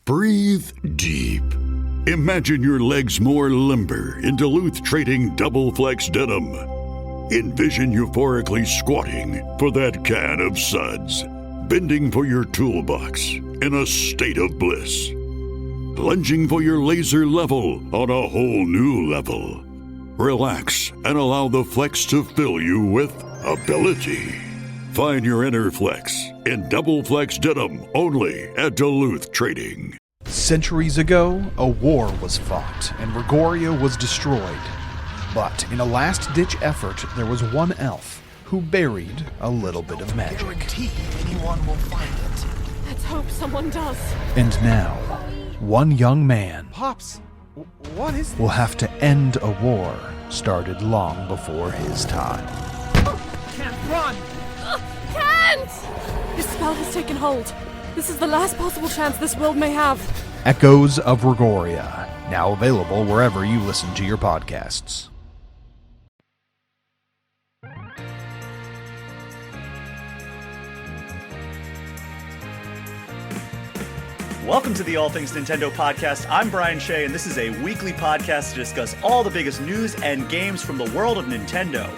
Breathe deep. Imagine your legs more limber in Duluth Trading Double Flex Denim. Envision euphorically squatting for that can of suds, bending for your toolbox in a state of bliss, lunging for your laser level on a whole new level. Relax and allow the flex to fill you with ability. Find your inner flex in Double Flex Denim only at Duluth Trading. Centuries ago, a war was fought and Regoria was destroyed. But in a last-ditch effort, there was one elf who buried a little bit of magic. Guarantee anyone will find it. Let's hope someone does. And now, one young man Pops, what is this? will have to end a war started long before his time. Can't run! Can't! This spell has taken hold. This is the last possible chance this world may have. Echoes of Regoria, now available wherever you listen to your podcasts. Welcome to the All Things Nintendo podcast. I'm Brian Shea, and this is a weekly podcast to discuss all the biggest news and games from the world of Nintendo.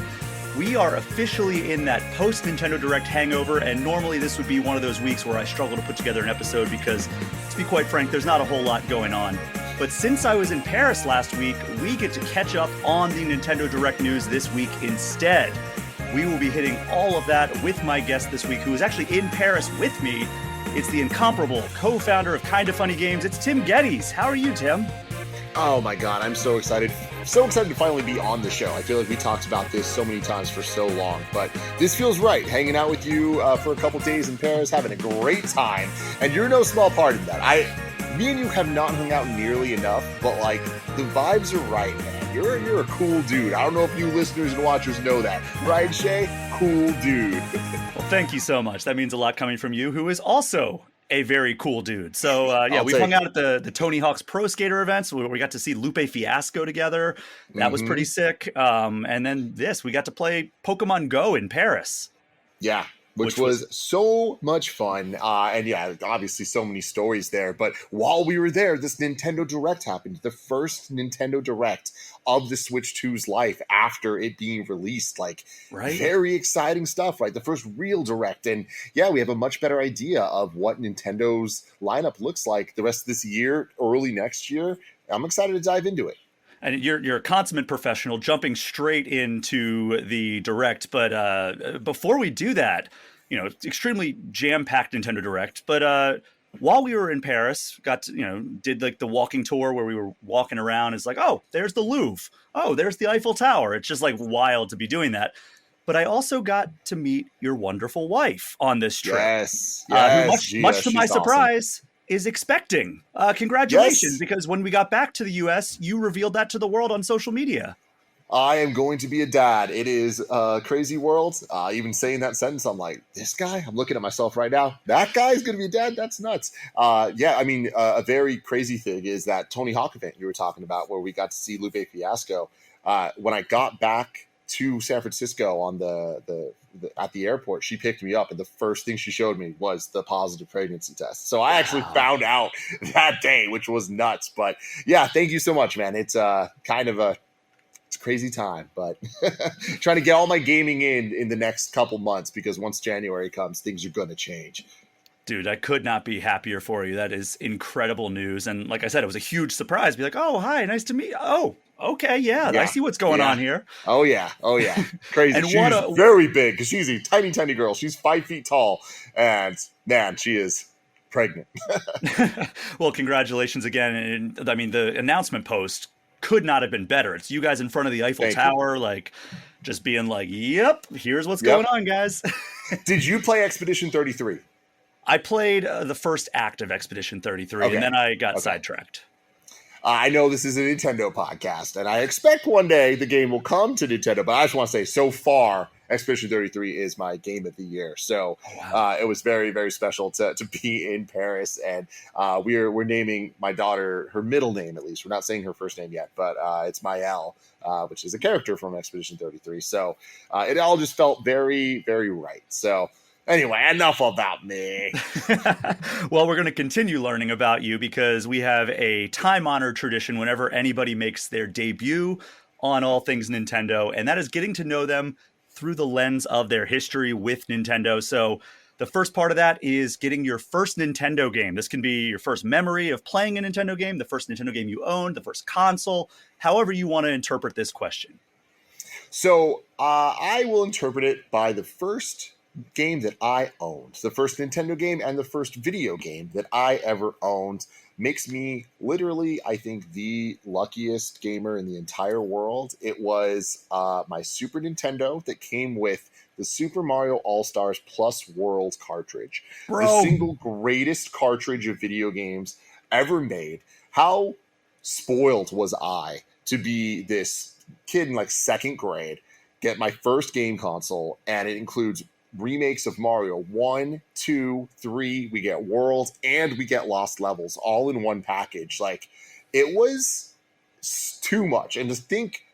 We are officially in that post-Nintendo Direct hangover, and normally this would be one of those weeks where I struggle to put together an episode because, to be quite frank, there's not a whole lot going on. But since I was in Paris last week, we get to catch up on the Nintendo Direct news this week instead. We will be hitting all of that with my guest this week, who is actually in Paris with me. It's the incomparable co-founder of Kinda Funny Games. It's Tim Gettys. How are you, Tim? Oh my god, I'm so excited. So excited to finally be on the show. I feel like we talked about this so many times for so long, but this feels right. Hanging out with you for a couple days in Paris, having a great time, and you're no small part of that. Me and you have not hung out nearly enough, but like the vibes are right, man. You're a cool dude. I don't know if you listeners and watchers know that. Brian Shea, cool dude. Well, thank you so much. That means a lot coming from you, who is also a very cool dude. So yeah, we've hung out at the Tony Hawk's Pro Skater events where we got to see Lupe Fiasco together. That was pretty sick. And then we got to play Pokemon Go in Paris. Yeah, which was so much fun. And yeah, obviously so many stories there. But while we were there, this Nintendo Direct happened. The first Nintendo Direct of the Switch 2's life after it being released. Like, very exciting stuff, right? The first real Direct. And yeah, we have a much better idea of what Nintendo's lineup looks like the rest of this year, early next year. I'm excited to dive into it. And you're a consummate professional, jumping straight into the Direct. But before we do that, extremely jam-packed Nintendo Direct. But while we were in Paris, did like the walking tour where we were walking around. It's like, oh, there's the Louvre. Oh, there's the Eiffel Tower. It's just like wild to be doing that. But I also got to meet your wonderful wife on this trip. Yes. Who much to my surprise, is expecting. Congratulations, because when we got back to the US, you revealed that to the world on social media. I am going to be a dad. It is a crazy world. Even saying that sentence, I'm like, this guy? I'm looking at myself right now. That guy is going to be a dad? That's nuts. A very crazy thing is that Tony Hawk event you were talking about where we got to see Lupe Fiasco. When I got back to San Francisco on at the airport, she picked me up, and the first thing she showed me was the positive pregnancy test. So I actually found out that day, which was nuts. But yeah, thank you so much, man. It's it's a crazy time, but trying to get all my gaming in the next couple months, because once January comes, things are going to change. Dude, I could not be happier for you. That is incredible news. And like I said, it was a huge surprise. Be like, oh, hi, nice to meet you. Oh, okay, yeah, I see what's going on here. Oh, yeah. Crazy. And she's very big, because she's a tiny, tiny girl. She's 5 feet tall, and man, she is pregnant. Well, congratulations again. And I mean, the announcement post could not have been better. It's you guys in front of the Eiffel Tower, like just being like, yep, here's what's going on, guys. Did you play Expedition 33? I played the first act of Expedition 33, and then I got sidetracked. I know this is a Nintendo podcast, and I expect one day the game will come to Nintendo, but I just want to say, so far, Expedition 33 is my game of the year. So it was very, very special to be in Paris, and we're naming my daughter her middle name, at least. We're not saying her first name yet, but it's Maëlle, which is a character from Expedition 33. So it all just felt very, very right. So Anyway, enough about me. Well, we're going to continue learning about you because we have a time-honored tradition whenever anybody makes their debut on All Things Nintendo, and that is getting to know them through the lens of their history with Nintendo. So the first part of that is getting your first Nintendo game. This can be your first memory of playing a Nintendo game, the first Nintendo game you owned, the first console, however you want to interpret this question. So I will interpret it by the first game that I owned, the first Nintendo game and the first video game that I ever owned. Makes me literally, I think, the luckiest gamer in the entire world. It was my Super Nintendo that came with the Super Mario All-Stars Plus Worlds cartridge. Bro. The single greatest cartridge of video games ever made. How spoiled was I to be this kid in like second grade, get my first game console, and it includes remakes of Mario 1, 2, 3, we get World, and we get Lost Levels all in one package. Like, it was too much. And to think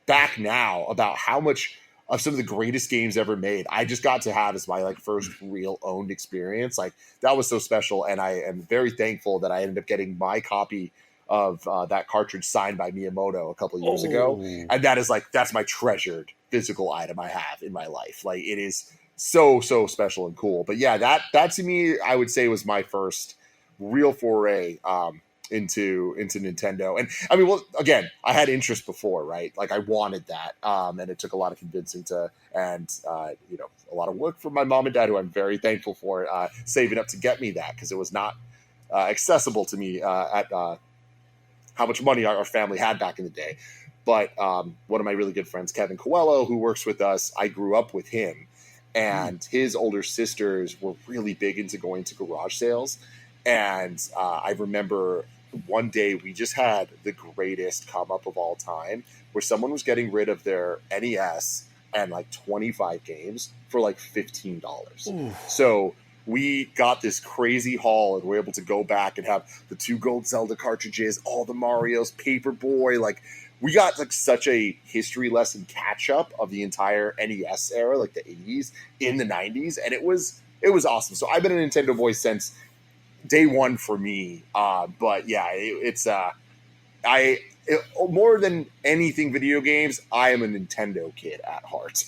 back now about how much of some of the greatest games ever made I just got to have as my like first real owned experience, like that was so special. And I am very thankful that I ended up getting my copy of that cartridge signed by Miyamoto a couple of years ago. And that is like, that's my treasured physical item I have in my life. Like, it is so special and cool. But yeah, that to me, I would say was my first real foray into Nintendo. And I mean, well, again, I had interest before, right? Like, I wanted that, and it took a lot of convincing and a lot of work from my mom and dad, who I'm very thankful for, saving up to get me that, because it was not accessible to me at how much money our family had back in the day. But one of my really good friends, Kevin Coelho, who works with us, I grew up with him. And his older sisters were really big into going to garage sales. And I remember one day we just had the greatest come up of all time, where someone was getting rid of their NES and like 25 games for like $15. Ooh. So we got this crazy haul, and we're able to go back and have the 2 gold Zelda cartridges, all the Marios, Paperboy, like, we got like such a history lesson catch up of the entire NES era, like the 80s in the 90s. And it was awesome. So I've been a Nintendo boy since day one for me. But yeah, more than anything video games, I am a Nintendo kid at heart.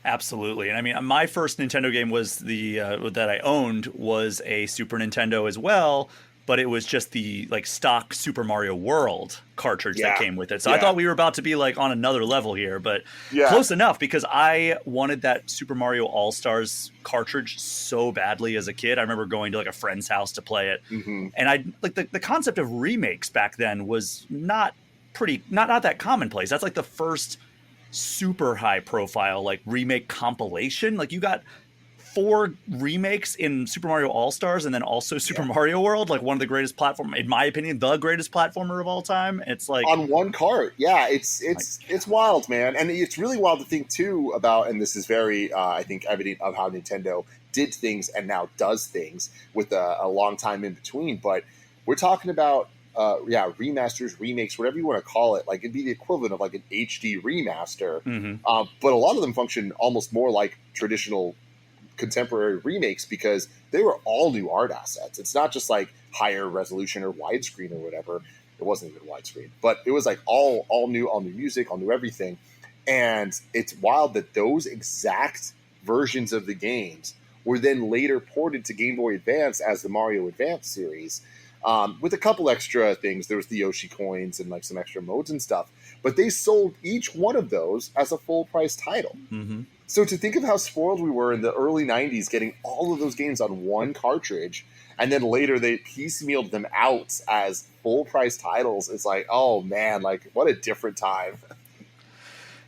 Absolutely. And I mean, my first Nintendo game was that I owned was a Super Nintendo as well, but it was just the like stock Super Mario World cartridge that came with it. So I thought we were about to be like on another level here, but close enough, because I wanted that Super Mario All-Stars cartridge so badly as a kid. I remember going to like a friend's house to play it. Mm-hmm. And I like the concept of remakes back then was not that commonplace. That's like the first super high profile like remake compilation. Like, you got 4 remakes in Super Mario All-Stars and then also Super Mario World, like one of the greatest in my opinion, the greatest platformer of all time. It's like on one cart. Yeah, it's wild, man. And it's really wild to think too about, and this is very I think evident of how Nintendo did things and now does things with a long time in between. But we're talking about remasters, remakes, whatever you want to call it. Like, it'd be the equivalent of like an HD remaster. Mm-hmm. But a lot of them function almost more like traditional contemporary remakes, because they were all new art assets. It's not just like higher resolution or widescreen or whatever. It wasn't even widescreen, but it was like all new music, all new everything. And it's wild that those exact versions of the games were then later ported to Game Boy Advance as the Mario Advance series, with a couple extra things. There was the Yoshi coins and like some extra modes and stuff, but they sold each one of those as a full price title. Mm-hmm. So to think of how spoiled we were in the early 90s getting all of those games on one cartridge, and then later they piecemealed them out as full-price titles, it's like, oh man, like what a different time.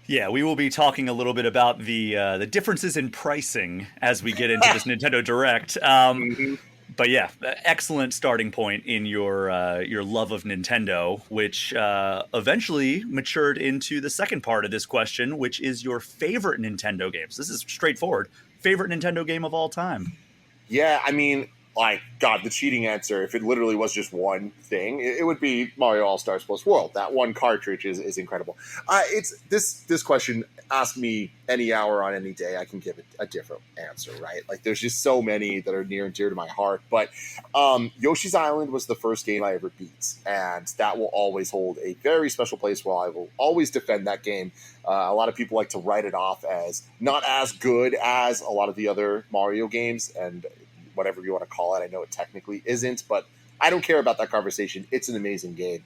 Yeah, we will be talking a little bit about the differences in pricing as we get into this Nintendo Direct. Mm-hmm. But yeah, excellent starting point in your love of Nintendo, which eventually matured into the second part of this question, which is your favorite Nintendo games. This is straightforward. Favorite Nintendo game of all time? Yeah, I mean, like, God, the cheating answer, if it literally was just one thing, it would be Mario All-Stars Plus World. That one cartridge is incredible. It's this question, ask me any hour on any day, I can give it a different answer, right? Like, there's just so many that are near and dear to my heart. But Yoshi's Island was the first game I ever beat, and that will always hold a very special place where I will always defend that game. A lot of people like to write it off as not as good as a lot of the other Mario games, and whatever you want to call it. I know it technically isn't, but I don't care about that conversation. It's an amazing game.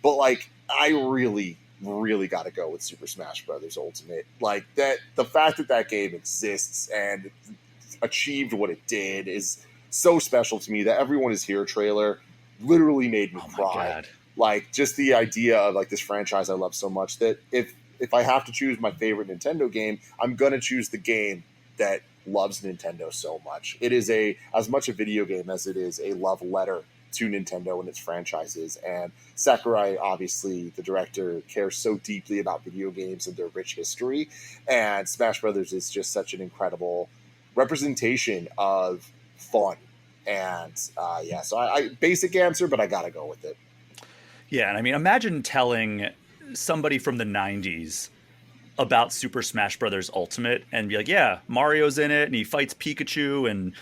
But, like, I really, really got to go with Super Smash Bros. Ultimate. Like, the fact that game exists and achieved what it did is so special to me. That Everyone Is Here trailer literally made me cry. God. Like, just the idea of, like, this franchise I love so much that if I have to choose my favorite Nintendo game, I'm going to choose the game that loves Nintendo so much. It is as much a video game as it is a love letter to Nintendo and its franchises. And Sakurai, obviously, the director, cares so deeply about video games and their rich history. And Smash Brothers is just such an incredible representation of fun. And so I basic answer, but I gotta go with it. Yeah, and I mean, imagine telling somebody from the 90s about Super Smash Bros. Ultimate and be like, yeah, Mario's in it and he fights Pikachu and,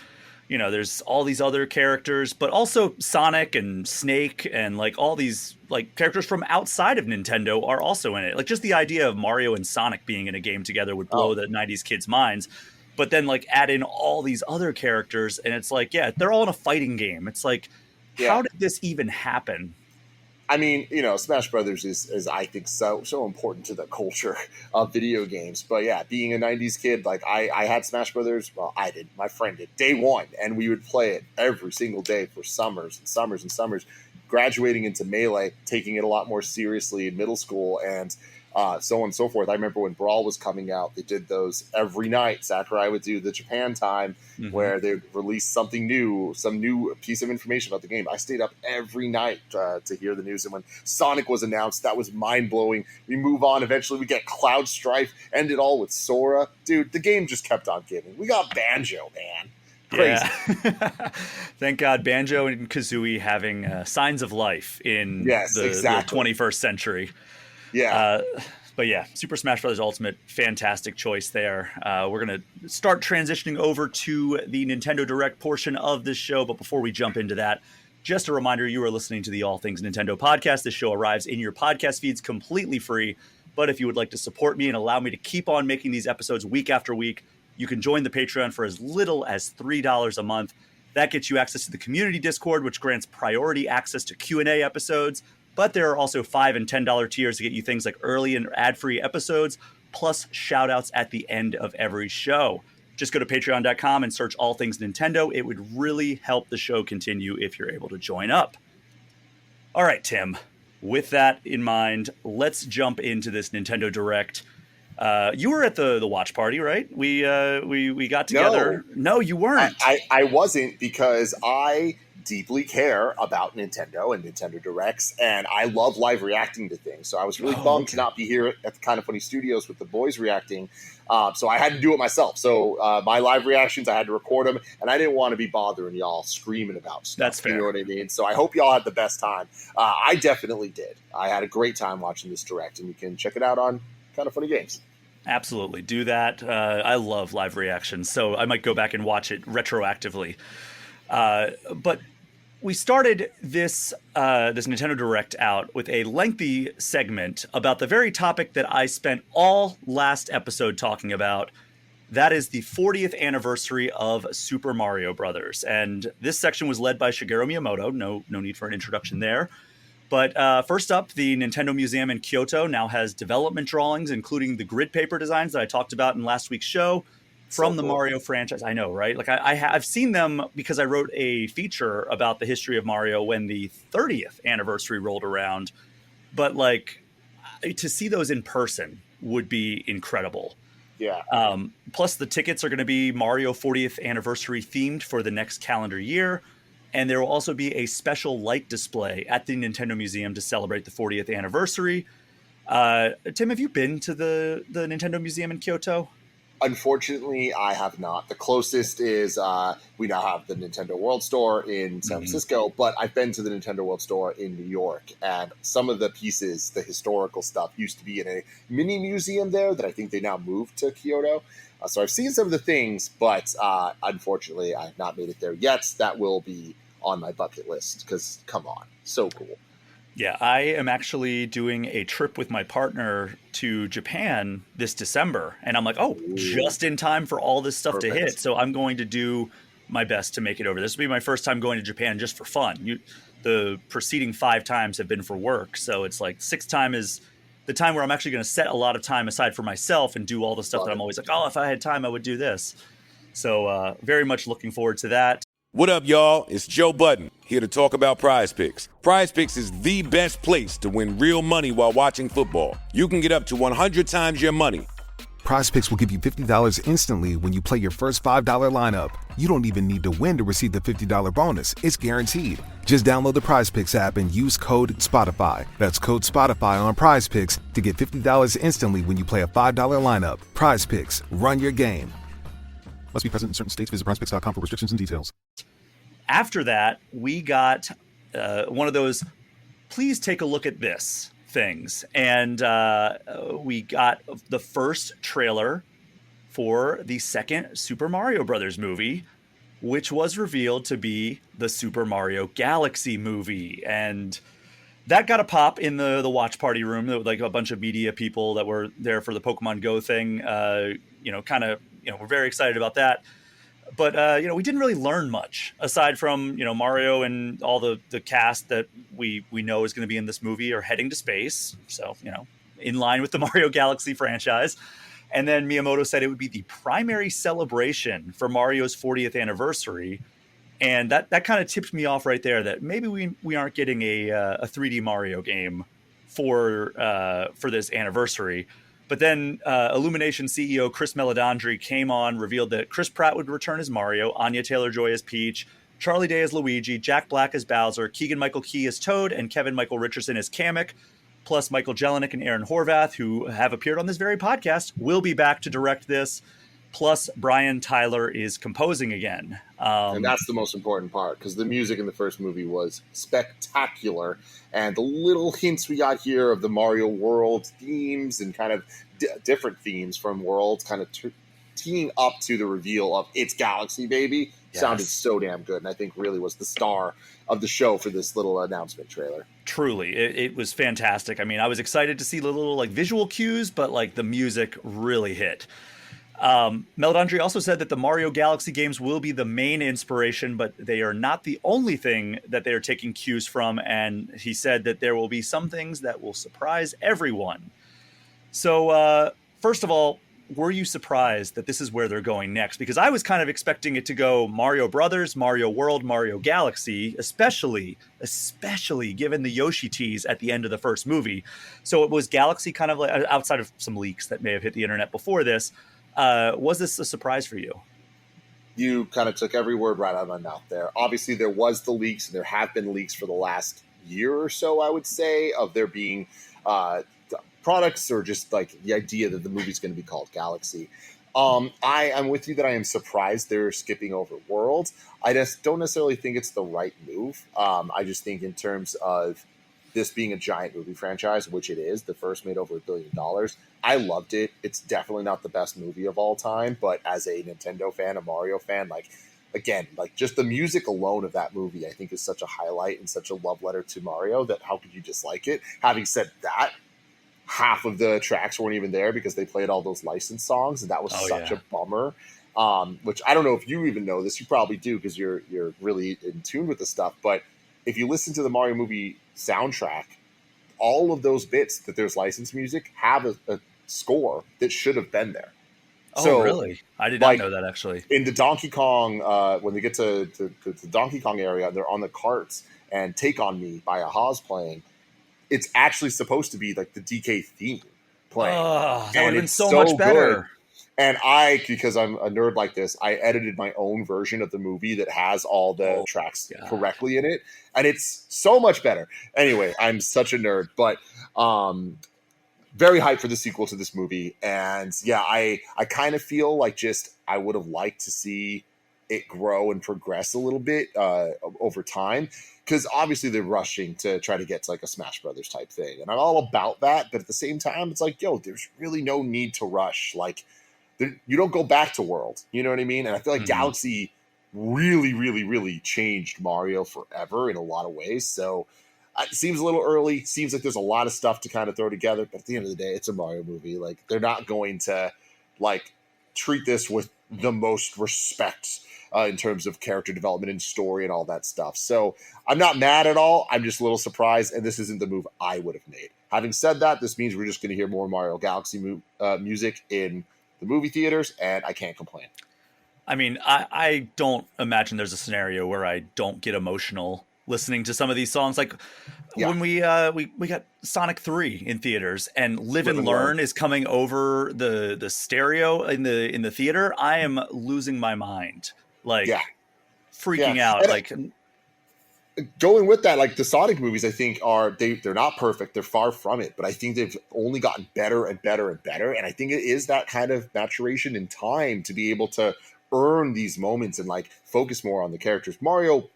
you know, there's all these other characters, but also Sonic and Snake and, like, all these, like, characters from outside of Nintendo are also in it. Like, just the idea of Mario and Sonic being in a game together would blow the 90s kids' minds. But then, like, add in all these other characters and it's like, yeah, they're all in a fighting game. It's like, how did this even happen? I mean, you know, Smash Brothers is I think so important to the culture of video games. But yeah, being a 90s kid, like I had Smash Brothers. Well, I did. My friend did. Day one. And we would play it every single day for summers and summers and summers. Graduating into Melee, taking it a lot more seriously in middle school, and so on and so forth. I remember when Brawl was coming out, they did those every night. Sakurai would do the Japan time where they would release something new, some new piece of information about the game. I stayed up every night to hear the news. And when Sonic was announced, that was mind-blowing. We move on. Eventually, we get Cloud Strife, end it all with Sora. Dude, the game just kept on giving. We got Banjo, man. Crazy. Yeah. Thank God Banjo and Kazooie having signs of life in the 21st century. Yeah. But yeah, Super Smash Bros. Ultimate, fantastic choice there. We're going to start transitioning over to the Nintendo Direct portion of this show. But before we jump into that, just a reminder, you are listening to the All Things Nintendo podcast. This show arrives in your podcast feeds completely free. But if you would like to support me and allow me to keep on making these episodes week after week, you can join the Patreon for as little as $3 a month. That gets you access to the community Discord, which grants priority access to Q&A episodes. But there are also $5 and $10 tiers to get you things like early and ad-free episodes, plus shout-outs at the end of every show. Just go to patreon.com and search All Things Nintendo. It would really help the show continue if you're able to join up. All right, Tim. With that in mind, let's jump into this Nintendo Direct. You were at the watch party, right? We got together. No, you weren't. I wasn't, because I deeply care about Nintendo and Nintendo Directs, and I love live reacting to things. So I was really bummed to not be here at the Kind of Funny Studios with the boys reacting. So I had to do it myself. So my live reactions, I had to record them, and I didn't want to be bothering y'all screaming about stuff. That's fair. You know what I mean? So I hope y'all had the best time. I definitely did. I had a great time watching this Direct, and you can check it out on Kind of Funny Games. Absolutely. Do that. I love live reactions, so I might go back and watch it retroactively. But we started this Nintendo Direct out with a lengthy segment about the very topic that I spent all last episode talking about. That is the 40th anniversary of Super Mario Brothers. And this section was led by Shigeru Miyamoto. No need for an introduction there. But first up, the Nintendo Museum in Kyoto now has development drawings, including the grid paper designs that I talked about in last week's show from the Mario franchise. I know, right? Like I've seen them because I wrote a feature about the history of Mario when the 30th anniversary rolled around. But like to see those in person would be incredible. Yeah. Plus the tickets are going to be Mario 40th anniversary themed for the next calendar year. And there will also be a special light display at the Nintendo Museum to celebrate the 40th anniversary. Tim, have you been to the Nintendo Museum in Kyoto? Unfortunately, I have not. The closest is we now have the Nintendo World Store in San Francisco, but I've been to the Nintendo World Store in New York, and some of the pieces, the historical stuff, used to be in a mini museum there that I think they now moved to Kyoto. So I've seen some of the things, but unfortunately, I have not made it there yet. That will be on my bucket list because, come on, so cool. Yeah, I am actually doing a trip with my partner to Japan this December. And I'm like, just in time for all this stuff to hit. So I'm going to do my best to make it over. This will be my first time going to Japan just for fun. The preceding 5 times have been for work. So it's like 6th time is the time where I'm actually going to set a lot of time aside for myself and do all the stuff that I'm always like, if I had time, I would do this. So very much looking forward to that. What up, y'all? It's Joe Budden, here to talk about Prize Picks. Prize Picks is the best place to win real money while watching football. You can get up to 100 times your money. Prize Picks will give you $50 instantly when you play your first $5 lineup. You don't even need to win to receive the $50 bonus. It's guaranteed. Just download the Prize Picks app and use code SPOTIFY. That's code SPOTIFY on Prize Picks to get $50 instantly when you play a $5 lineup. Prize Picks. Run your game. Must be present in certain states. Visit prizepicks.com for restrictions and details. After that, we got one of those, please take a look at this things. And we got the first trailer for the second Super Mario Brothers movie, which was revealed to be the Super Mario Galaxy movie. And that got a pop in the watch party room. There was like a bunch of media people that were there for the Pokemon Go thing. We're very excited about that. But, we didn't really learn much aside from, Mario and all the cast that we know is going to be in this movie are heading to space. So, in line with the Mario Galaxy franchise. And then Miyamoto said it would be the primary celebration for Mario's 40th anniversary. And that kind of tipped me off right there that maybe we aren't getting a 3D Mario game for this anniversary. But then Illumination CEO Chris Meledandri came on, revealed that Chris Pratt would return as Mario, Anya Taylor-Joy as Peach, Charlie Day as Luigi, Jack Black as Bowser, Keegan-Michael Key as Toad, and Kevin Michael Richardson as Kamek, plus Michael Jelenic and Aaron Horvath, who have appeared on this very podcast, will be back to direct this. Plus, Brian Tyler is composing again. And that's the most important part, because the music in the first movie was spectacular. And the little hints we got here of the Mario World themes and kind of different themes from Worlds kind of teeing up to the reveal of It's Galaxy, baby, sounded so damn good. And I think really was the star of the show for this little announcement trailer. Truly, it was fantastic. I mean, I was excited to see the little visual cues, but the music really hit. Meledandri also said that the Mario Galaxy games will be the main inspiration, but they are not the only thing that they are taking cues from. And he said that there will be some things that will surprise everyone. So, first of all, were you surprised that this is where they're going next? Because I was kind of expecting it to go Mario Brothers, Mario World, Mario Galaxy, especially given the Yoshi tease at the end of the first movie. So it was Galaxy kind of outside of some leaks that may have hit the internet before this. Was this a surprise for you? You kind of took every word right out of my mouth there. Obviously, there was the leaks, and there have been leaks for the last year or so, I would say, of there being products or just the idea that the movie's going to be called Galaxy. I am with you that I am surprised they're skipping over Worlds. I just don't necessarily think it's the right move. I just think in terms of this being a giant movie franchise, which it is, the first made over $1 billion. I loved it. It's definitely not the best movie of all time, but as a Nintendo fan, a Mario fan, just the music alone of that movie, I think is such a highlight and such a love letter to Mario that how could you dislike it? Having said that, half of the tracks weren't even there because they played all those licensed songs, and that was a bummer. Which I don't know if you even know this. You probably do because you're really in tune with the stuff. But if you listen to the Mario movie soundtrack, all of those bits that there's licensed music have a score that should have been there. Oh, so, really? I did not know that, actually. In the Donkey Kong, when they get to the Donkey Kong area, they're on the carts, and Take On Me by Aha's playing. It's actually supposed to be the DK theme playing. Oh, that would have been so much better. Good. And because I'm a nerd like this, I edited my own version of the movie that has all the tracks correctly in it. And it's so much better. Anyway, I'm such a nerd. But very hyped for the sequel to this movie. And yeah, I kind of feel like just I would have liked to see it grow and progress a little bit over time, because obviously they're rushing to try to get to like a Smash Brothers type thing, and I'm all about that. But at the same time, it's like, yo, there's really no need to rush. Like, you don't go back to World, you know what I mean? And I feel like Galaxy really, really, really changed Mario forever in a lot of ways. So it seems a little early. Seems like there's a lot of stuff to kind of throw together. But at the end of the day, it's a Mario movie. Like, they're not going to like treat this with the most respect in terms of character development and story and all that stuff. So I'm not mad at all. I'm just a little surprised, and this isn't the move I would have made. Having said that, this means we're just going to hear more Mario Galaxy music in the movie theaters, and I can't complain. I mean, I don't imagine there's a scenario where I don't get emotional listening to some of these songs. Like when we got Sonic 3 in theaters, and Live and Learn is coming over the stereo in the theater, I am losing my mind. Like, freaking out. And like, going with that, like the Sonic movies, I think they're not perfect. They're far from it, but I think they've only gotten better and better and better. And I think it is that kind of maturation in time to be able to earn these moments and like focus more on the characters. Mario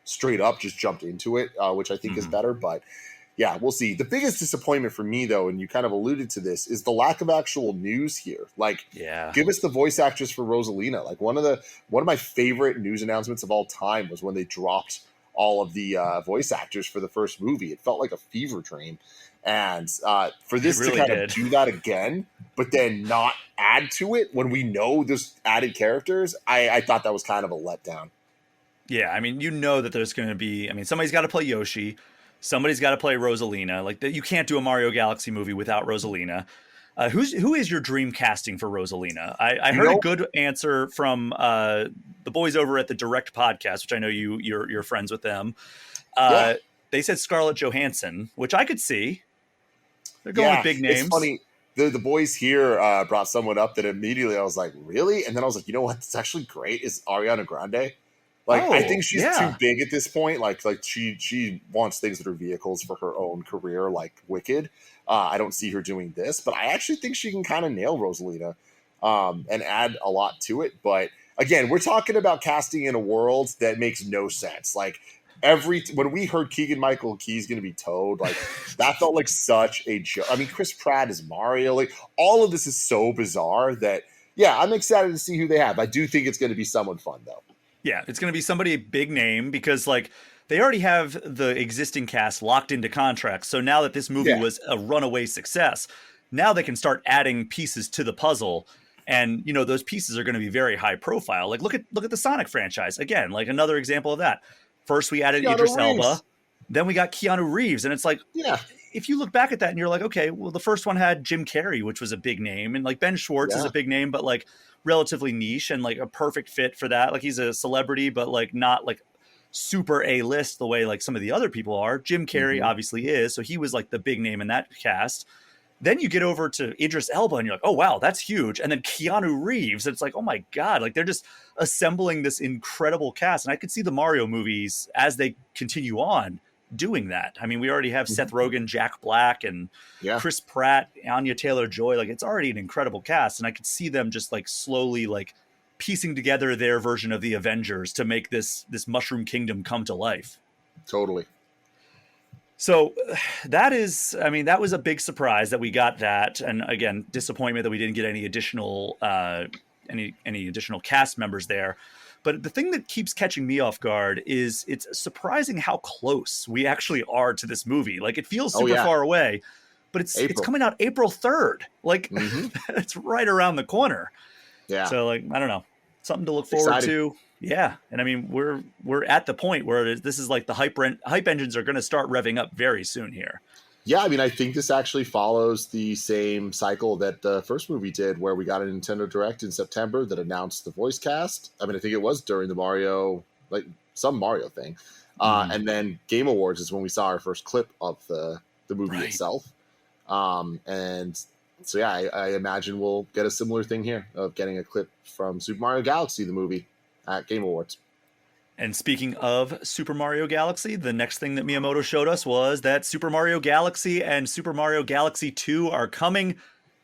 straight up just jumped into it, which I think is better, but yeah, we'll see. The biggest disappointment for me, though, and you kind of alluded to this, is the lack of actual news here. Like, give us the voice actress for Rosalina. Like, one of my favorite news announcements of all time was when they dropped all of the voice actors for the first movie. It felt like a fever dream. And for this to kind of do that again, but then not add to it when we know there's added characters, I thought that was kind of a letdown. Yeah, I mean, you know that there's going to be, I mean, somebody's got to play Yoshi. Somebody's got to play Rosalina. Like, you can't do a Mario Galaxy movie without Rosalina. Who is your dream casting for Rosalina? I heard a good answer from the boys over at the Direct podcast, which I know you're friends with them. They said Scarlett Johansson, which I could see. They're going with big names. It's funny. The boys here brought someone up that immediately I was like, really? And then I was like, you know what? It's actually great. Is Ariana Grande. Like, I think she's too big at this point. Like she wants things that are vehicles for her own career, like Wicked. I don't see her doing this, but I actually think she can kind of nail Rosalina and add a lot to it. But again, we're talking about casting in a world that makes no sense. Like, when we heard Keegan-Michael Key's going to be Toad, like, that felt like such a joke. I mean, Chris Pratt is Mario. Like, all of this is so bizarre that, yeah, I'm excited to see who they have. I do think it's going to be someone fun, though. Yeah, it's going to be somebody big name, because like they already have the existing cast locked into contracts. So now that this movie was a runaway success, now they can start adding pieces to the puzzle. And, you know, those pieces are going to be very high profile. Like, look at the Sonic franchise. Again, like another example of that. First, we added Idris Elba. Then we got Keanu Reeves. And it's like, if you look back at that and you're like, okay, well, the first one had Jim Carrey, which was a big name. And like Ben Schwartz is a big name, but like relatively niche and like a perfect fit for that. Like, he's a celebrity, but like not like super A-list the way like some of the other people are. Jim Carrey obviously is. So he was like the big name in that cast. Then you get over to Idris Elba and you're like, oh, wow, that's huge. And then Keanu Reeves. It's like, oh, my God, like they're just assembling this incredible cast. And I could see the Mario movies as they continue on doing that. I mean, we already have Seth Rogen, Jack Black, and Chris Pratt, Anya Taylor-Joy. Like, it's already an incredible cast. And I could see them just like slowly like piecing together their version of the Avengers to make this Mushroom Kingdom come to life. Totally. So that was a big surprise that we got that. And again, disappointment that we didn't get any additional cast members there. But the thing that keeps catching me off guard is it's surprising how close we actually are to this movie. Like, it feels super far away, but it's coming out April 3rd. Like, it's right around the corner. Yeah. So like, I don't know, something to look forward to. Yeah. And I mean, we're at the point where this is like the hype engines are going to start revving up very soon here. Yeah, I mean, I think this actually follows the same cycle that the first movie did, where we got a Nintendo Direct in September that announced the voice cast. I mean, I think it was during the Mario, like some Mario thing. And then Game Awards is when we saw our first clip of the movie itself. And so, yeah, I imagine we'll get a similar thing here of getting a clip from Super Mario Galaxy, the movie, at Game Awards. And speaking of Super Mario Galaxy, the next thing that Miyamoto showed us was that Super Mario Galaxy and Super Mario Galaxy 2 are coming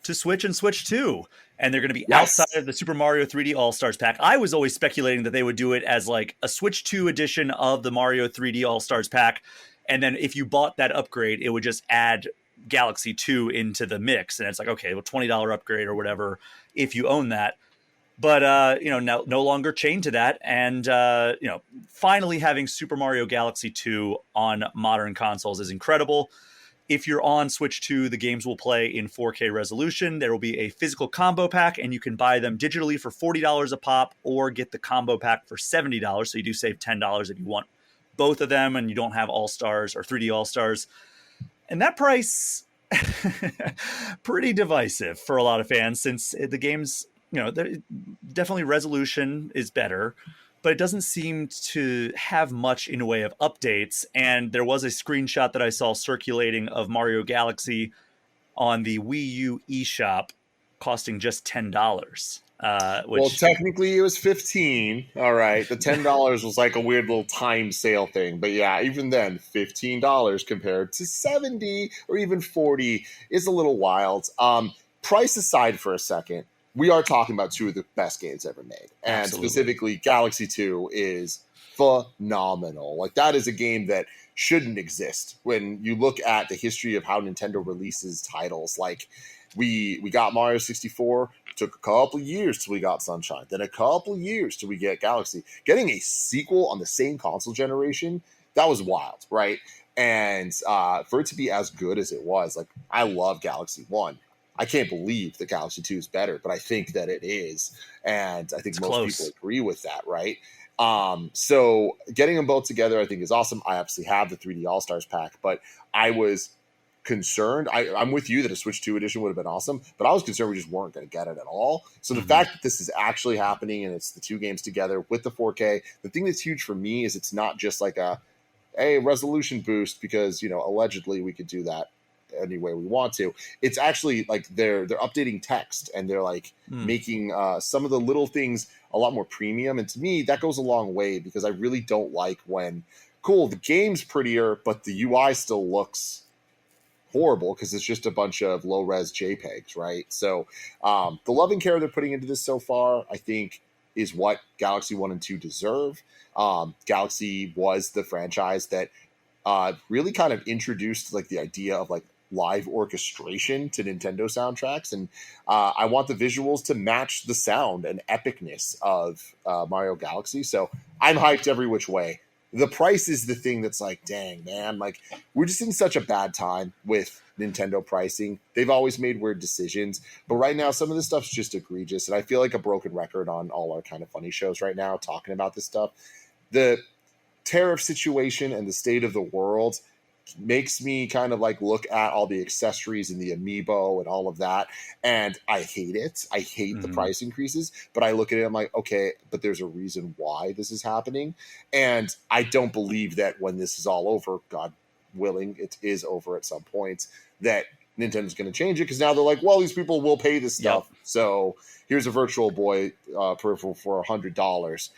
to Switch and Switch 2. And they're going to be outside of the Super Mario 3D All-Stars pack. I was always speculating that they would do it as like a Switch 2 edition of the Mario 3D All-Stars pack. And then if you bought that upgrade, it would just add Galaxy 2 into the mix. And it's like, okay, well, $20 upgrade or whatever if you own that. But, no longer chained to that. And, finally having Super Mario Galaxy 2 on modern consoles is incredible. If you're on Switch 2, the games will play in 4K resolution. There will be a physical combo pack, and you can buy them digitally for $40 a pop or get the combo pack for $70. So you do save $10 if you want both of them and you don't have All-Stars or 3D All-Stars. And that price, pretty divisive for a lot of fans since the game's, definitely resolution is better, but it doesn't seem to have much in the way of updates. And there was a screenshot that I saw circulating of Mario Galaxy on the Wii U eShop costing just $10. Well, technically it was 15. All right. The $10 was like a weird little time sale thing. But yeah, even then, $15 compared to 70 or even 40 is a little wild. Price aside for a second, we are talking about two of the best games ever made. And Absolutely. Specifically, Galaxy 2 is phenomenal. Like, that is a game that shouldn't exist when you look at the history of how Nintendo releases titles. Like, we got Mario 64, took a couple years till we got Sunshine, then a couple years till we get Galaxy. Getting a sequel on the same console generation, that was wild, right? And for it to be as good as it was, like, I love Galaxy 1. I can't believe that Galaxy 2 is better, but I think that it is. And I think most people agree with that, right? So getting them both together, I think, is awesome. I obviously have the 3D All-Stars pack, but I was concerned. I'm with you that a Switch 2 edition would have been awesome, but I was concerned we just weren't going to get it at all. So the fact that this is actually happening and it's the two games together with the 4K, the thing that's huge for me is it's not just like a resolution boost because, allegedly we could do that any way we want to. It's actually like they're updating text and they're like making some of the little things a lot more premium. And to me, that goes a long way because I really don't like when, the game's prettier, but the UI still looks horrible because it's just a bunch of low-res JPEGs, right? So the love and care they're putting into this so far, I think, is what Galaxy 1 and 2 deserve. Galaxy was the franchise that really kind of introduced like the idea of like live orchestration to Nintendo soundtracks, and I want the visuals to match the sound and epicness of Mario Galaxy. So I'm hyped every which way. The price is the thing that's like, dang, man, like we're just in such a bad time with Nintendo pricing. They've always made weird decisions, but right now some of this stuff's just egregious, and I feel like a broken record on all our kind of funny shows right now talking about this stuff. The tariff situation and the state of the world makes me kind of like look at all the accessories and the amiibo and all of that, and I hate it. I hate the price increases, but I look at it, I'm like, okay, but there's a reason why this is happening, and I don't believe that when this is all over, God willing, it is over at some point, that Nintendo's going to change it, because now they're like, well, these people will pay this stuff, so here's a Virtual Boy peripheral for $100.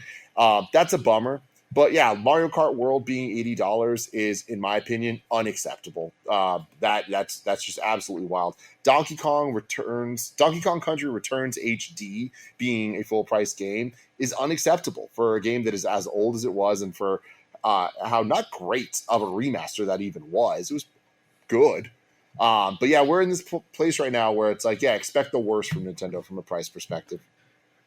That's a bummer. But yeah, Mario Kart World being $80 is, in my opinion, unacceptable. That's just absolutely wild. Donkey Kong Country Returns HD being a full price game is unacceptable for a game that is as old as it was, and for how not great of a remaster that even was. It was good. But yeah, we're in this place right now where it's like, yeah, expect the worst from Nintendo from a price perspective.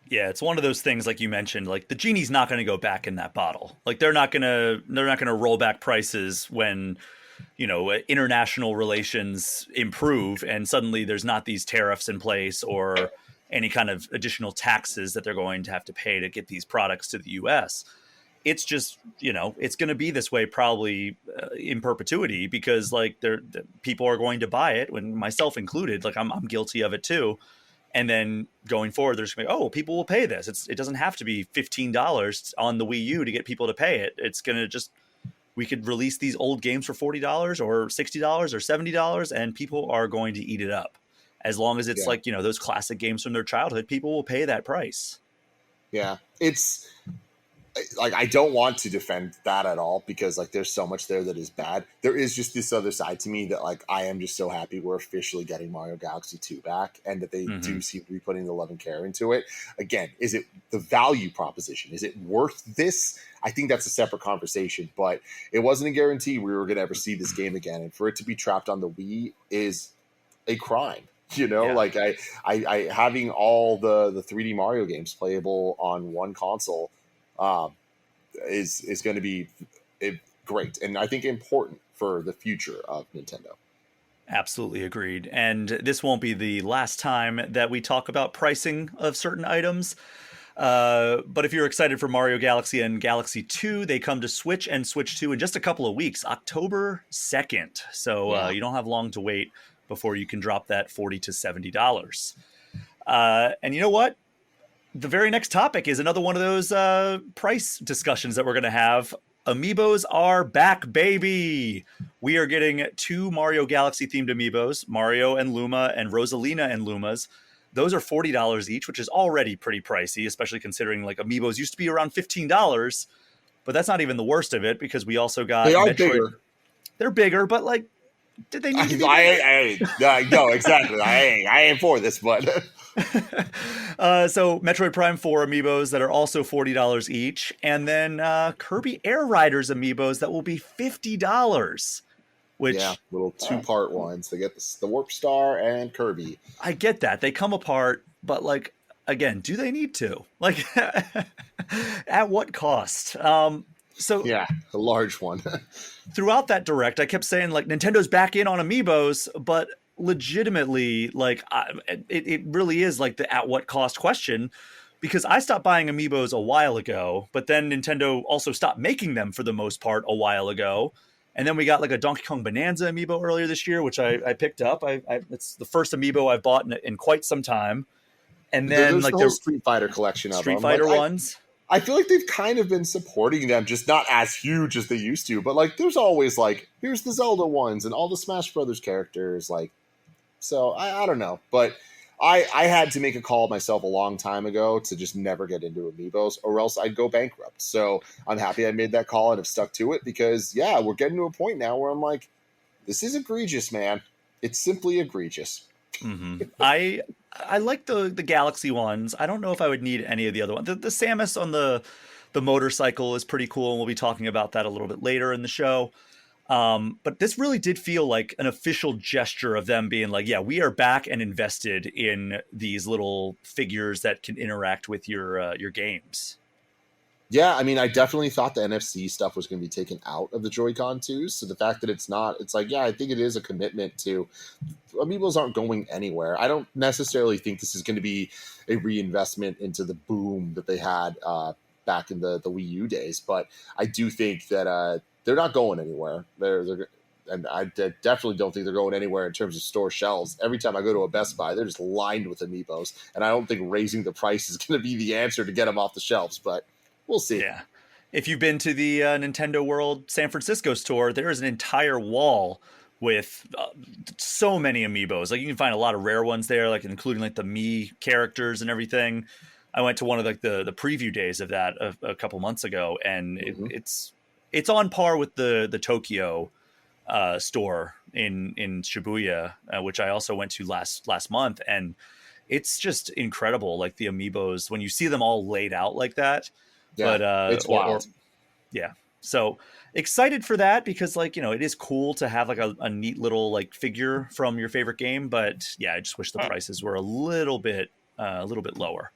Yeah, it's one of those things, like you mentioned, like the genie's not going to go back in that bottle. Like they're not going to roll back prices when, international relations improve and suddenly there's not these tariffs in place or any kind of additional taxes that they're going to have to pay to get these products to the US. It's just, it's going to be this way probably in perpetuity, because like people are going to buy it, when myself included. Like I'm guilty of it too. And then going forward, there's going to be, people will pay this. It doesn't have to be $15 on the Wii U to get people to pay it. It's going to we could release these old games for $40 or $60 or $70, and people are going to eat it up. As long as it's like, those classic games from their childhood, people will pay that price. Yeah. like, I don't want to defend that at all, because like there's so much there that is bad. There is just this other side to me that like I am just so happy we're officially getting Mario Galaxy 2 back, and that they do seem to be putting the love and care into it. Again, is it the value proposition? Is it worth this? I think that's a separate conversation, but it wasn't a guarantee we were going to ever see this game again, and for it to be trapped on the Wii is a crime. Like I having all the 3D Mario games playable on one console is going to be great, and I think important for the future of Nintendo. Absolutely agreed. And this won't be the last time that we talk about pricing of certain items. But if you're excited for Mario Galaxy and Galaxy 2, they come to Switch and Switch 2 in just a couple of weeks, October 2nd. So you don't have long to wait before you can drop that $40 to $70. And you know what? The very next topic is another one of those price discussions that we're going to have. Amiibos are back, baby. We are getting 2 Mario Galaxy themed Amiibos, Mario and Luma and Rosalina and Lumas. Those are $40 each, which is already pretty pricey, especially considering like Amiibos used to be around $15. But that's not even the worst of it, because we also got Metroid. Bigger. They're bigger, but like, did they need to be no, exactly. I ain't for this, but so Metroid Prime 4 Amiibos that are also $40 each, and then Kirby Air Riders Amiibos that will be $50. Which little 2-part ones. They get the Warp Star and Kirby. I get that they come apart, but like again, do they need to? Like, at what cost? So a large one. Throughout that direct, I kept saying like Nintendo's back in on Amiibos, but legitimately, like it really is like the at what cost question, because I stopped buying Amiibos a while ago, but then Nintendo also stopped making them for the most part a while ago. And then we got like a Donkey Kong Bonanza Amiibo earlier this year, which I picked up. It's the first Amiibo I've bought in quite some time. And then there's like the whole Street Fighter collection of Street them. Fighter like, ones. I feel like they've kind of been supporting them, just not as huge as they used to. But like, there's always like, here's the Zelda ones and all the Smash Brothers characters. Like, so I don't know, but I had to make a call myself a long time ago to just never get into Amiibos, or else I'd go bankrupt. So I'm happy I made that call and have stuck to it, because we're getting to a point now where I'm like, this is egregious, man. It's simply egregious. Mm-hmm. I like the Galaxy ones. I don't know if I would need any of the other ones. The Samus on the motorcycle is pretty cool, and we'll be talking about that a little bit later in the show. But this really did feel like an official gesture of them being like, we are back and invested in these little figures that can interact with your games. Yeah, I mean, I definitely thought the NFC stuff was going to be taken out of the Joy-Con 2s. So the fact that it's not, it's like, I think it is a commitment to Amiibos aren't going anywhere. I don't necessarily think this is going to be a reinvestment into the boom that they had back in the Wii U days. But I do think that they're not going anywhere. And I definitely don't think they're going anywhere in terms of store shelves. Every time I go to a Best Buy, they're just lined with Amiibos. And I don't think raising the price is going to be the answer to get them off the shelves. But we'll see. Yeah. If you've been to the Nintendo World San Francisco store, there is an entire wall with so many Amiibos. Like, you can find a lot of rare ones there, like including like the Mii characters and everything. I went to one of like the preview days of that a couple months ago, and it's on par with the Tokyo store in Shibuya, which I also went to last month, and it's just incredible. Like the Amiibos, when you see them all laid out like that. Yeah, but it's wild. So excited for that, because like, it is cool to have like a neat little like figure from your favorite game. But I just wish the prices were a little bit lower.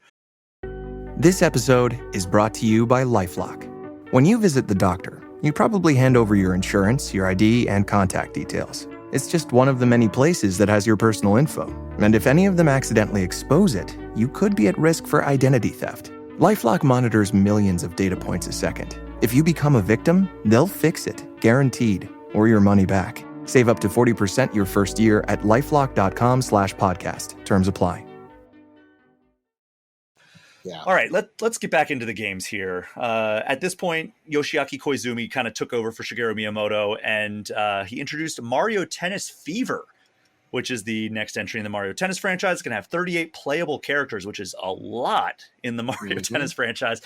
This episode is brought to you by LifeLock. When you visit the doctor, you probably hand over your insurance, your ID, and contact details. It's just one of the many places that has your personal info. And if any of them accidentally expose it, you could be at risk for identity theft. LifeLock monitors millions of data points a second. If you become a victim, they'll fix it, guaranteed, or your money back. Save up to 40% your first year at lifelock.com/podcast. Terms apply. Yeah. All right, let's get back into the games here. At this point, Yoshiaki Koizumi kind of took over for Shigeru Miyamoto, and he introduced Mario Tennis Fever, which is the next entry in the Mario Tennis franchise. It's going to have 38 playable characters, which is a lot in the Mario Tennis franchise.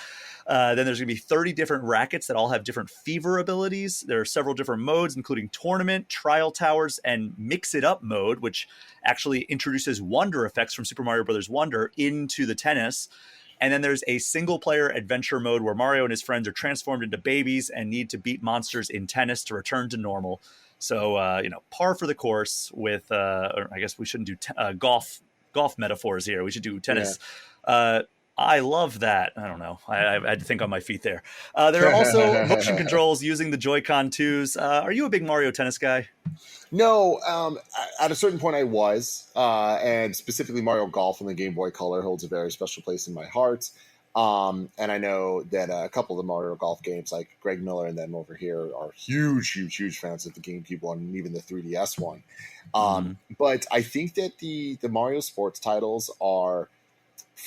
Then there's going to be 30 different rackets that all have different fever abilities. There are several different modes, including tournament, trial towers, and mix it up mode, which actually introduces wonder effects from Super Mario Bros. Wonder into the tennis. And then there's a single player adventure mode where Mario and his friends are transformed into babies and need to beat monsters in tennis to return to normal. So, par for the course with, or I guess we shouldn't do golf metaphors here. We should do tennis. Yeah. I love that. I don't know. I had to think on my feet there. There are also motion controls using the Joy-Con 2s. Are you a big Mario Tennis guy? No. At a certain point I was, and specifically Mario Golf on the Game Boy Color holds a very special place in my heart. And I know that a couple of the Mario Golf games, like Greg Miller and them over here, are huge fans of the GameCube one and even the 3DS one. But I think that the Mario Sports titles are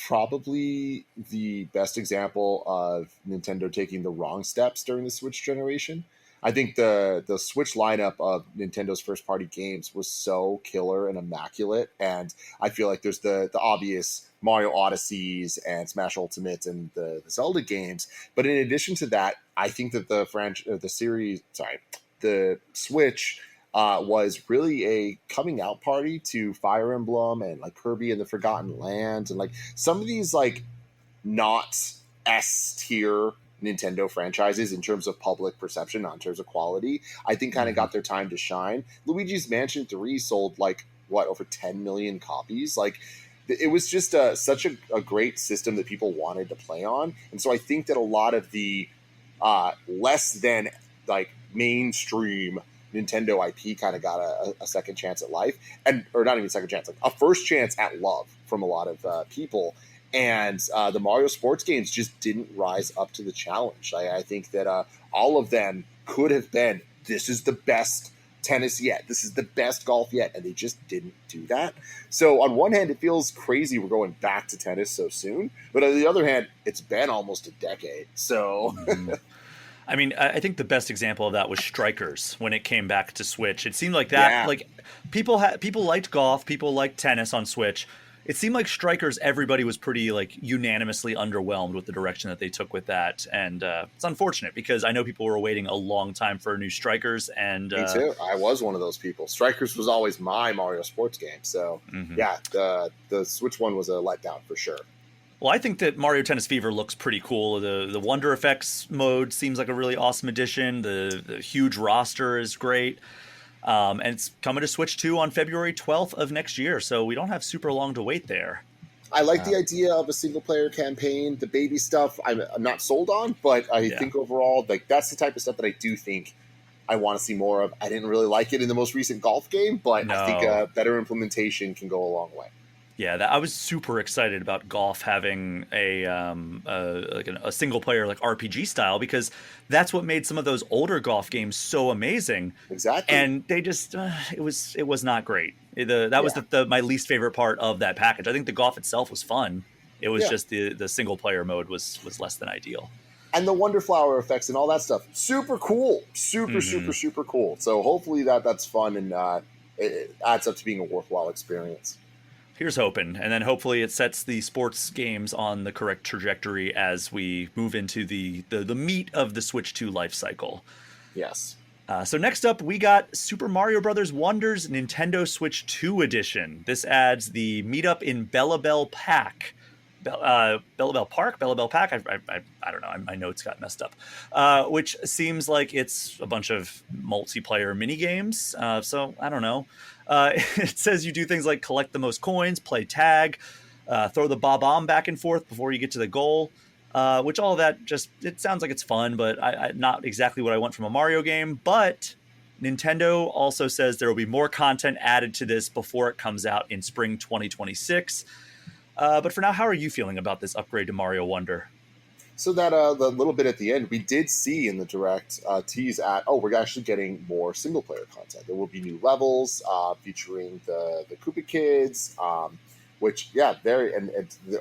probably the best example of Nintendo taking the wrong steps during the Switch generation. I think the Switch lineup of Nintendo's first-party games was so killer and immaculate, and I feel like there's the obvious Mario Odysseys and Smash Ultimate and the Zelda games, but in addition to that, I think that the Switch was really a coming out party to Fire Emblem and like Kirby and the Forgotten Land and like some of these like not S tier Nintendo franchises in terms of public perception, not in terms of quality. I think kind of got their time to shine. Luigi's Mansion 3 sold like over 10 million copies. Like it was just such a great system that people wanted to play on. And so I think that a lot of the less than like mainstream Nintendo IP kind of got a second chance at life, or not even second chance, like a first chance at love from a lot of people. And the Mario sports games just didn't rise up to the challenge. I think that all of them could have been, this is the best tennis yet, this is the best golf yet, and they just didn't do that. So on one hand, it feels crazy we're going back to tennis so soon, but on the other hand, it's been almost a decade. So... I mean, I think the best example of that was Strikers when it came back to Switch. It seemed like that, like people liked golf, people liked tennis on Switch. It seemed like Strikers, everybody was pretty like unanimously underwhelmed with the direction that they took with that. And it's unfortunate because I know people were waiting a long time for a new Strikers. And me too. I was one of those people. Strikers was always my Mario sports game. So yeah, the Switch one was a letdown for sure. Well, I think that Mario Tennis Fever looks pretty cool. The Wonder Effects mode seems like a really awesome addition. The huge roster is great. And it's coming to Switch 2 on February 12th of next year, so we don't have super long to wait there. I like the idea of a single-player campaign. The baby stuff I'm not sold on, but I think overall, like that's the type of stuff that I do think I want to see more of. I didn't really like it in the most recent golf game, but I think a better implementation can go a long way. Yeah, I was super excited about golf having a single player like RPG style because that's what made some of those older golf games so amazing. Exactly. And they just it was not great. That was my least favorite part of that package. I think the golf itself was fun. It was just the single player mode was less than ideal. And the Wonder Flower effects and all that stuff, super cool, super cool. So hopefully that's fun and it adds up to being a worthwhile experience. Here's hoping, and then hopefully it sets the sports games on the correct trajectory as we move into the meat of the Switch 2 life cycle. Yes. So next up, we got Super Mario Bros. Wonders Nintendo Switch 2 Edition. This adds the Meetup in Bellabelle Pack. Bellabelle Park? Bellabelle Pack? I don't know. My notes got messed up. Which seems like it's a bunch of multiplayer minigames. So I don't know. It says you do things like collect the most coins, play tag, throw the bob-omb back and forth before you get to the goal, which all of that it sounds like it's fun, but not exactly what I want from a Mario game. But Nintendo also says there will be more content added to this before it comes out in spring 2026. But for now, how are you feeling about this upgrade to Mario Wonder? So that the little bit at the end, we did see in the direct tease at, we're actually getting more single-player content. There will be new levels featuring the Koopa Kids, which,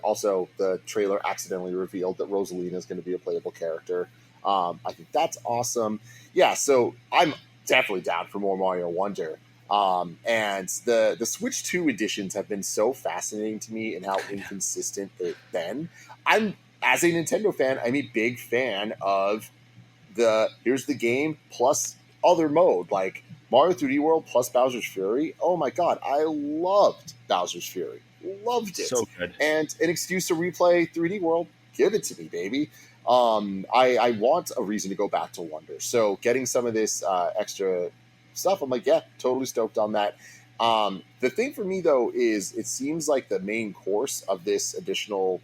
also the trailer accidentally revealed that Rosalina is going to be a playable character. I think that's awesome. Yeah, so I'm definitely down for more Mario Wonder. And the Switch 2 editions have been so fascinating to me and how inconsistent they've been. I'm as a Nintendo fan, I'm a big fan of here's the game plus other mode, like Mario 3D World plus Bowser's Fury. Oh my god, I loved Bowser's Fury. Loved it. So good. And an excuse to replay 3D World, give it to me, baby. I want a reason to go back to Wonder. So getting some of this extra stuff, I'm like, yeah, totally stoked on that. The thing for me, though, is it seems like the main course of this additional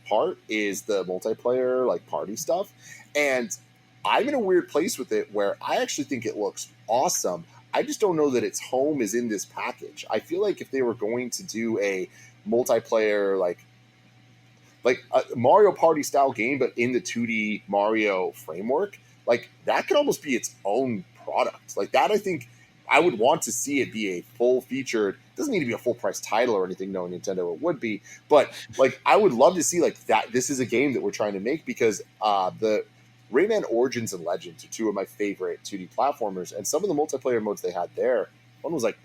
part is the multiplayer, like, party stuff. And I'm in a weird place with it where I actually think it looks awesome. I just don't know that its home is in this package. I feel like if they were going to do a multiplayer, like a Mario Party style game, but in the 2D Mario framework, like that could almost be its own product. Like that, I think I would want to see it be a full featured. Doesn't need to be a full price title or anything. No, Nintendo it would be, but like I would love to see like that. This is a game that we're trying to make because the Rayman Origins and Legends are two of my favorite 2D platformers, and some of the multiplayer modes they had there. One was like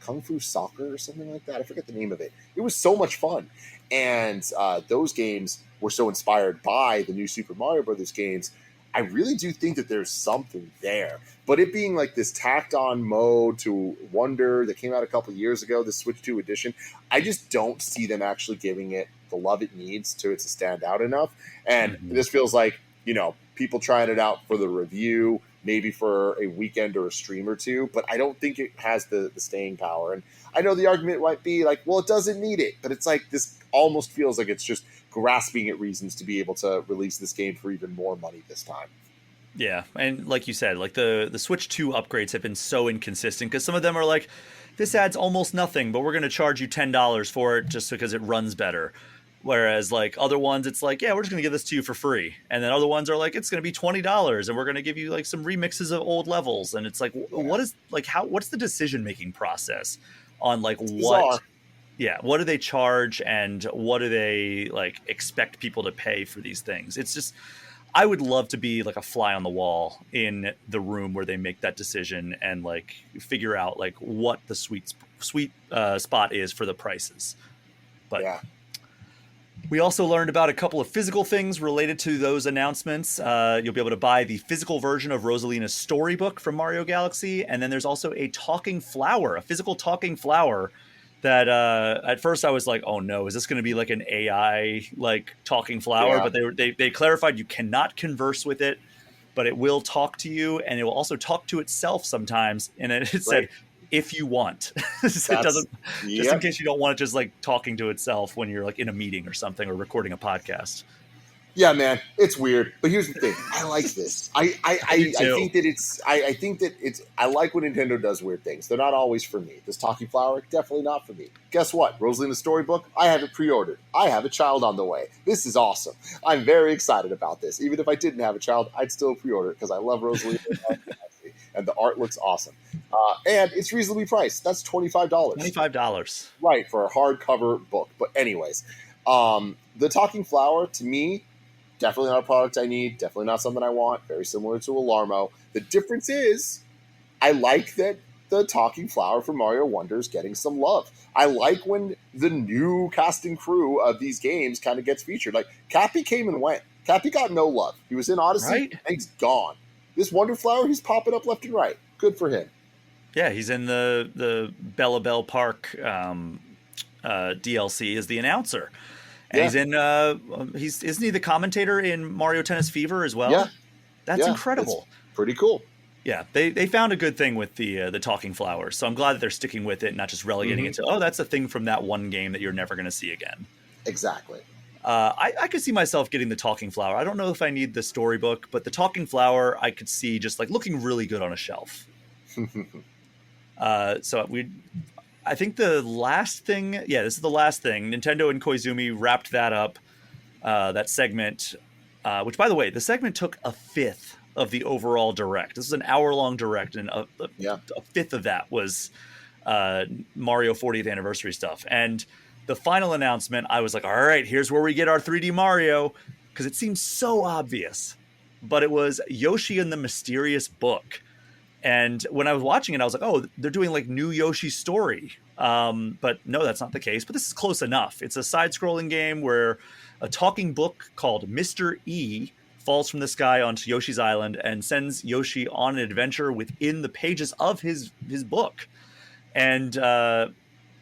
Kung Fu Soccer or something like that. I forget the name of it. It was so much fun. And those games were so inspired by the new Super Mario Brothers games. I really do think that there's something there. But it being like this tacked on mode to Wonder that came out a couple years ago, the Switch 2 edition, I just don't see them actually giving it the love it needs to stand out enough. And this feels like, you know, people trying it out for the review, maybe for a weekend or a stream or two, but I don't think it has the staying power. And I know the argument might be like, well, it doesn't need it, but it's like this almost feels like it's just grasping at reasons to be able to release this game for even more money this time. Yeah, and like you said, like the Switch 2 upgrades have been so inconsistent because some of them are like, this adds almost nothing, but we're going to charge you $10 for it just because it runs better. Whereas like other ones, it's like, yeah, we're just going to give this to you for free. And then other ones are like, it's going to be $20 and we're going to give you like some remixes of old levels. And it's like, what is like, what's the decision-making process on like what do they charge and what do they like expect people to pay for these things? It's just, I would love to be like a fly on the wall in the room where they make that decision and like figure out like what the sweet spot is for the prices. But yeah. We also learned about a couple of physical things related to those announcements. You'll be able to buy the physical version of Rosalina's Storybook from Mario Galaxy. And then there's also a talking flower, a physical talking flower that at first I was like, oh no, is this going to be like an AI like talking flower? Yeah. But they clarified you cannot converse with it, but it will talk to you and it will also talk to itself sometimes. And it said, if you want. So it doesn't, just in case you don't want it just like talking to itself when you're like in a meeting or something or recording a podcast. Yeah, man, it's weird. But here's the thing. I like this. I think that it's I like when Nintendo does weird things. They're not always for me. This talking flower, definitely not for me. Guess what? Rosalina's Storybook, I have it pre-ordered. I have a child on the way. This is awesome. I'm very excited about this. Even if I didn't have a child, I'd still pre-order it because I love Rosalina. And the art looks awesome. And it's reasonably priced. That's $25. $25. Right, for a hardcover book. But anyways, the talking flower, to me, definitely not a product I need. Definitely not something I want. Very similar to Alarmo. The difference is I like that the talking flower from Mario Wonder is getting some love. I like when the new cast and crew of these games kind of gets featured. Like, Cappy came and went. Cappy got no love. He was in Odyssey, and he's gone. This Wonder Flower, he's popping up left and right. Good for him. Yeah, he's in the Bella Bell Park DLC as the announcer. And he's in isn't he the commentator in Mario Tennis Fever as well? Yeah. That's incredible. That's pretty cool. Yeah, they found a good thing with the talking flowers. So I'm glad that they're sticking with it, not just relegating it to, that's a thing from that one game that you're never going to see again. Exactly. I could see myself getting the talking flower. I don't know if I need the storybook, but the talking flower I could see just like looking really good on a shelf. I think the last thing, this is the last thing. Nintendo and Koizumi wrapped that up, that segment, which, by the way, the segment took a fifth of the overall direct. This is an hour-long direct, and a fifth of that was Mario 40th anniversary stuff. And the final announcement, I was like, all right, here's where we get our 3D Mario, because it seems so obvious. But it was Yoshi and the Mysterious Book. And when I was watching it, I was like, oh, they're doing like new Yoshi story. But no, that's not the case. But this is close enough. It's a side-scrolling game where a talking book called Mr. E falls from the sky onto Yoshi's Island and sends Yoshi on an adventure within the pages of his book. And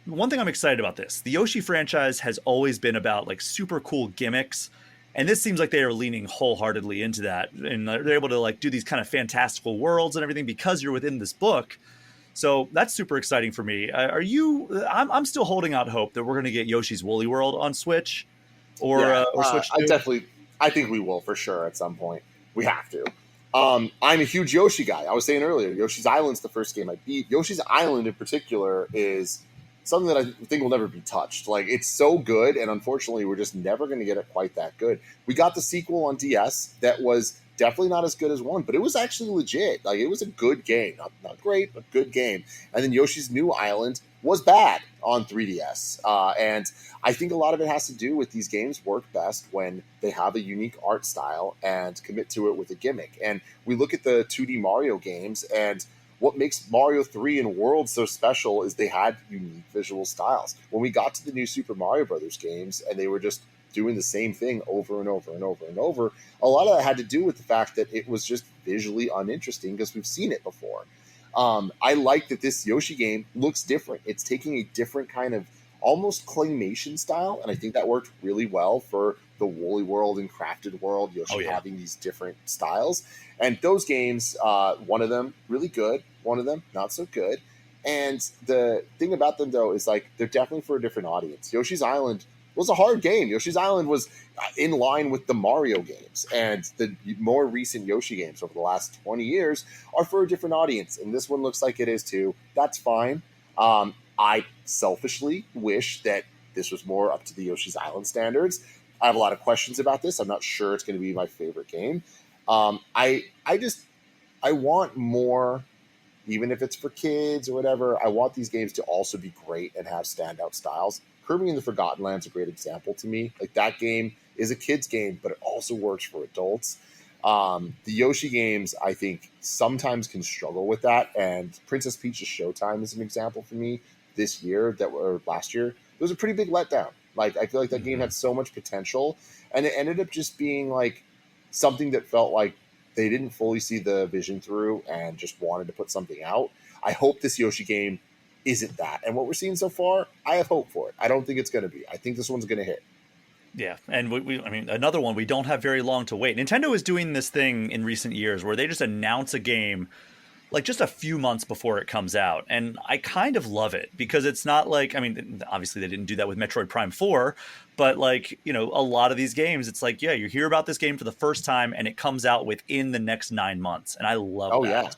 one thing I'm excited about this, the Yoshi franchise has always been about like super cool gimmicks. And this seems like they are leaning wholeheartedly into that. And they're able to like do these kind of fantastical worlds and everything because you're within this book. So that's super exciting for me. I'm still holding out hope that we're going to get Yoshi's Woolly World on Switch or Switch 2. I think we will for sure at some point. We have to. I'm a huge Yoshi guy. I was saying earlier, Yoshi's Island's the first game I beat. Yoshi's Island in particular is something that I think will never be touched. Like, it's so good, and unfortunately, we're just never going to get it quite that good. We got the sequel on DS that was definitely not as good as one, but it was actually legit. Like, it was a good game. Not great, but good game. And then Yoshi's New Island was bad on 3DS. And I think a lot of it has to do with these games work best when they have a unique art style and commit to it with a gimmick. And we look at the 2D Mario games, and what makes Mario 3 and World so special is they had unique visual styles. When we got to the new Super Mario Brothers games and they were just doing the same thing over and over and over and over, a lot of that had to do with the fact that it was just visually uninteresting because we've seen it before. I like that this Yoshi game looks different. It's taking a different kind of almost claymation style, and I think that worked really well for the Woolly World and Crafted World, Yoshi having these different styles. And those games, one of them really good, one of them not so good. And the thing about them, though, is like they're definitely for a different audience. Yoshi's Island was a hard game. Yoshi's Island was in line with the Mario games, and the more recent Yoshi games over the last 20 years are for a different audience. And this one looks like it is too. That's fine. I selfishly wish that this was more up to the Yoshi's Island standards. I have a lot of questions about this. I'm not sure it's going to be my favorite game. I want more, even if it's for kids or whatever. I want these games to also be great and have standout styles. Kirby and the Forgotten Land's a great example to me. Like, that game is a kid's game, but it also works for adults. The Yoshi games, I think, sometimes can struggle with that. And Princess Peach's Showtime is an example for me this year, or last year. It was a pretty big letdown. Like, I feel like that game had so much potential, and it ended up just being like something that felt like they didn't fully see the vision through and just wanted to put something out. I hope this Yoshi game isn't that. And what we're seeing so far, I have hope for it. I don't think it's going to be. I think this one's going to hit. Yeah, and I mean, another one, we don't have very long to wait. Nintendo is doing this thing in recent years where they just announce a game like just a few months before it comes out. And I kind of love it because it's not like, I mean, obviously they didn't do that with Metroid Prime 4, but like, you know, a lot of these games, it's like, yeah, you hear about this game for the first time and it comes out within the next 9 months. And I love that. Yeah.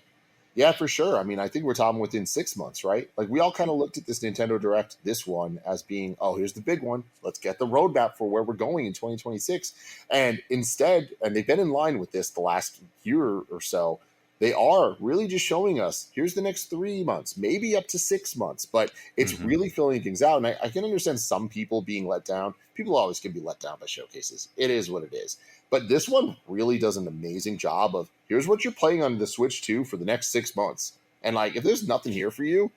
Yeah, for sure. I mean, I think we're talking within 6 months, right? Like, we all kind of looked at this Nintendo Direct, this one, as being, oh, here's the big one. Let's get the roadmap for where we're going in 2026. And instead, and they've been in line with this the last year or so, they are really just showing us, here's the next 3 months, maybe up to 6 months, but it's really filling things out. And I can understand some people being let down. People always can be let down by showcases. It is what it is. But this one really does an amazing job of, here's what you're playing on the Switch 2 for the next 6 months. And like, if there's nothing here for you,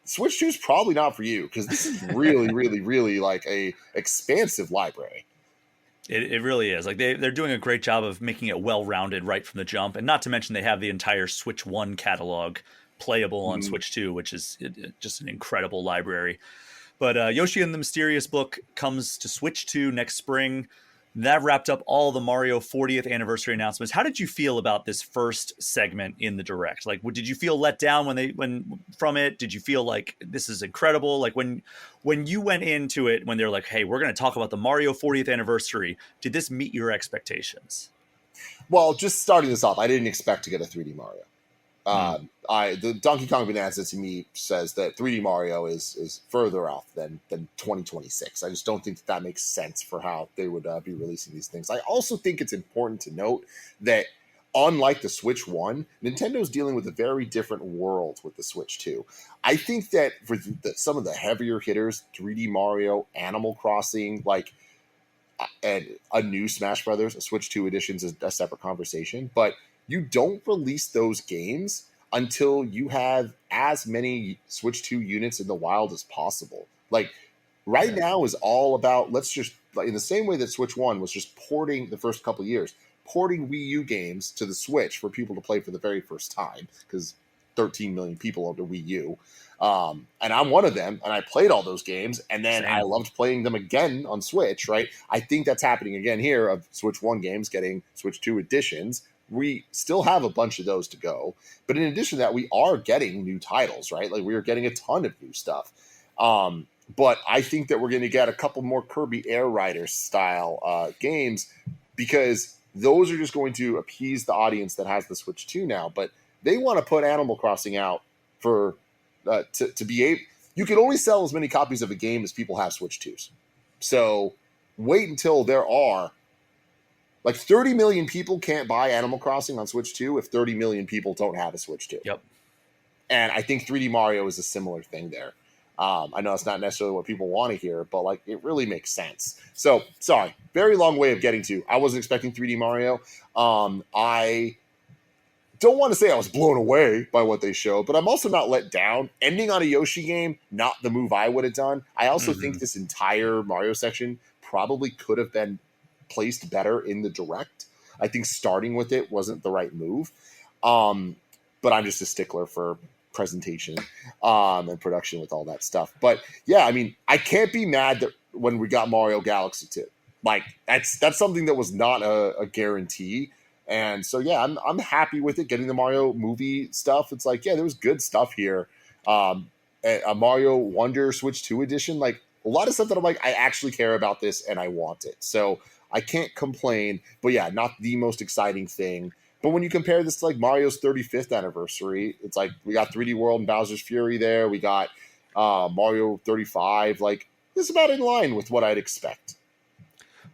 Switch 2 is probably not for you, because this is really, really, really like a expansive library. It really is. Like, they're doing a great job of making it well-rounded right from the jump. And not to mention they have the entire Switch 1 catalog playable on Switch 2, which is just an incredible library. But Yoshi and the Mysterious Book comes to Switch 2 next spring. That wrapped up all the Mario 40th anniversary announcements. How did you feel about this first segment in the Direct? Like, did you feel let down when from it? Did you feel like this is incredible? Like, when you went into it, when they're like, hey, we're going to talk about the Mario 40th anniversary, did this meet your expectations? Well, just starting this off, I didn't expect to get a 3D Mario. The Donkey Kong Bonanza to me says that 3D Mario is further off than 2026. I just don't think that makes sense for how they would be releasing these things. I also think it's important to note that unlike the Switch 1, Nintendo's dealing with a very different world with the Switch 2. I think that for some of the heavier hitters, 3D Mario, Animal Crossing, like, and a new Smash Brothers, a Switch 2 edition is a separate conversation, but you don't release those games until you have as many Switch 2 units in the wild as possible. Like right now is all about, let's just, in the same way that Switch 1 was just porting the first couple of years, porting Wii U games to the Switch for people to play for the very first time, because 13 million people own the Wii U. And I'm one of them, and I played all those games, and then I loved playing them again on Switch, right? I think that's happening again here, of Switch 1 games getting Switch 2 editions. We still have a bunch of those to go. But in addition to that, we are getting new titles, right? Like, we are getting a ton of new stuff. But I think that we're going to get a couple more Kirby Air Rider style games, because those are just going to appease the audience that has the Switch 2 now. But they want to put Animal Crossing out for to be able. You can only sell as many copies of a game as people have Switch 2s. So wait until there are like 30 million people can't buy Animal Crossing on Switch 2 if 30 million people don't have a Switch 2. Yep. And I think 3D Mario is a similar thing there. I know it's not necessarily what people want to hear, but like it really makes sense. So sorry, very long way of getting to. I wasn't expecting 3D Mario. I don't want to say I was blown away by what they showed, but I'm also not let down. Ending on a Yoshi game, not the move I would have done. I also think this entire Mario section probably could have been placed better in the Direct. I think starting with it wasn't the right move. But I'm just a stickler for presentation and production with all that stuff. But yeah, I mean, I can't be mad that when we got Mario Galaxy 2. Like, that's something that was not a guarantee. And so, yeah, I'm happy with it, getting the Mario movie stuff. It's like, yeah, there was good stuff here. A Mario Wonder Switch 2 edition, like a lot of stuff that I'm like, I actually care about this and I want it. So I can't complain. But yeah, not the most exciting thing. But when you compare this to like Mario's 35th anniversary, it's like we got 3D World and Bowser's Fury there. We got Mario 35. Like, this is about in line with what I'd expect.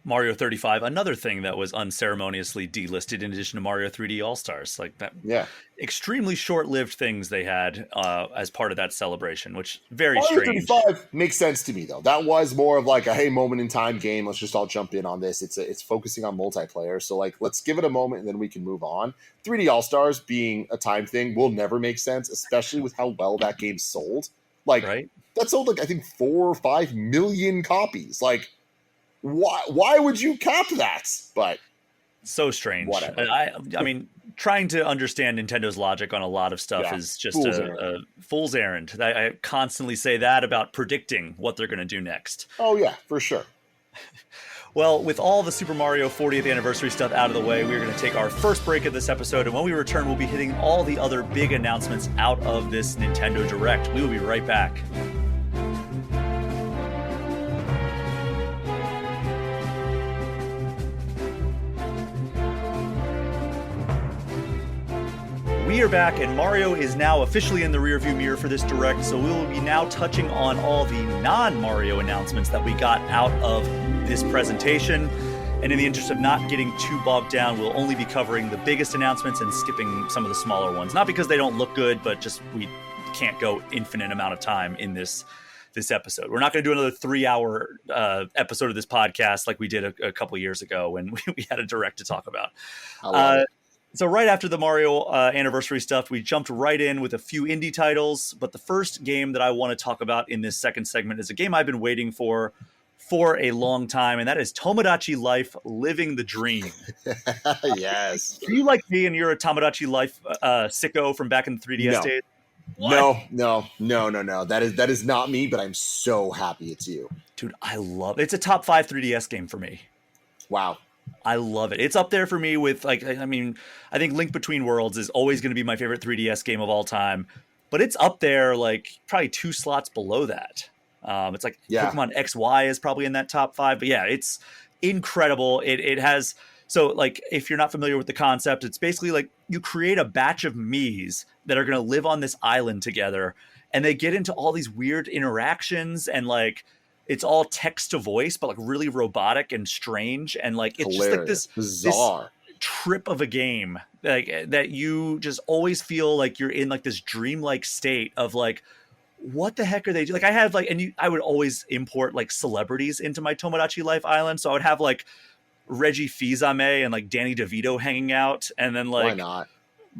Mario 35, another thing that was unceremoniously delisted in addition to Mario 3D All-Stars. Like that, yeah, extremely short-lived things they had as part of that celebration, which very Mario strange. 35 makes sense to me, though. That was more of like a, hey, moment in time game. Let's just all jump in on this. It's focusing on multiplayer. So like, let's give it a moment and then we can move on. 3D All-Stars being a time thing will never make sense, especially with how well that game sold. Like, right? That sold like, I think 4 or 5 million copies. Like, why would you cap that? But so strange. Whatever. I mean, trying to understand Nintendo's logic on a lot of stuff is just a fool's errand. I constantly say that about predicting what they're going to do next. Oh yeah, for sure. Well, with all the Super Mario 40th anniversary stuff out of the way, we're going to take our first break of this episode, and when we return, we'll be hitting all the other big announcements out of this Nintendo Direct. We will be right back. We are back, and Mario is now officially in the rearview mirror for this Direct, so we will be now touching on all the non-Mario announcements that we got out of this presentation. And in the interest of not getting too bogged down, we'll only be covering the biggest announcements and skipping some of the smaller ones. Not because they don't look good, but just we can't go infinite amount of time in this episode. We're not going to do another 3-hour episode of this podcast like we did a couple years ago when we had a Direct to talk about. So right after the Mario anniversary stuff, we jumped right in with a few indie titles. But the first game that I want to talk about in this second segment is a game I've been waiting for a long time, and that is Tomodachi Life: Living the Dream. Yes. Are you like me and you're a Tomodachi Life sicko from back in the 3DS days? What? No. That is not me, but I'm so happy it's you. Dude, I love it. It's a top 5 3DS game for me. Wow. I love it. It's up there for me with, like, I mean, I think Link Between Worlds is always going to be my favorite 3DS game of all time, but it's up there, like, probably 2 slots below that. It's like Pokemon XY is probably in that top 5, but yeah, it's incredible. It has, so like, if you're not familiar with the concept, it's basically like you create a batch of Miis that are going to live on this island together, and they get into all these weird interactions, and like, it's all text to voice, but like really robotic and strange. And like, it's hilarious. Just like this bizarre trip of a game, like that you just always feel like you're in like this dreamlike state of like, what the heck are they doing? Like I have like, I would always import like celebrities into my Tomodachi Life Island. So I would have like Reggie Fils-Aimé and like Danny DeVito hanging out. And then like, why not?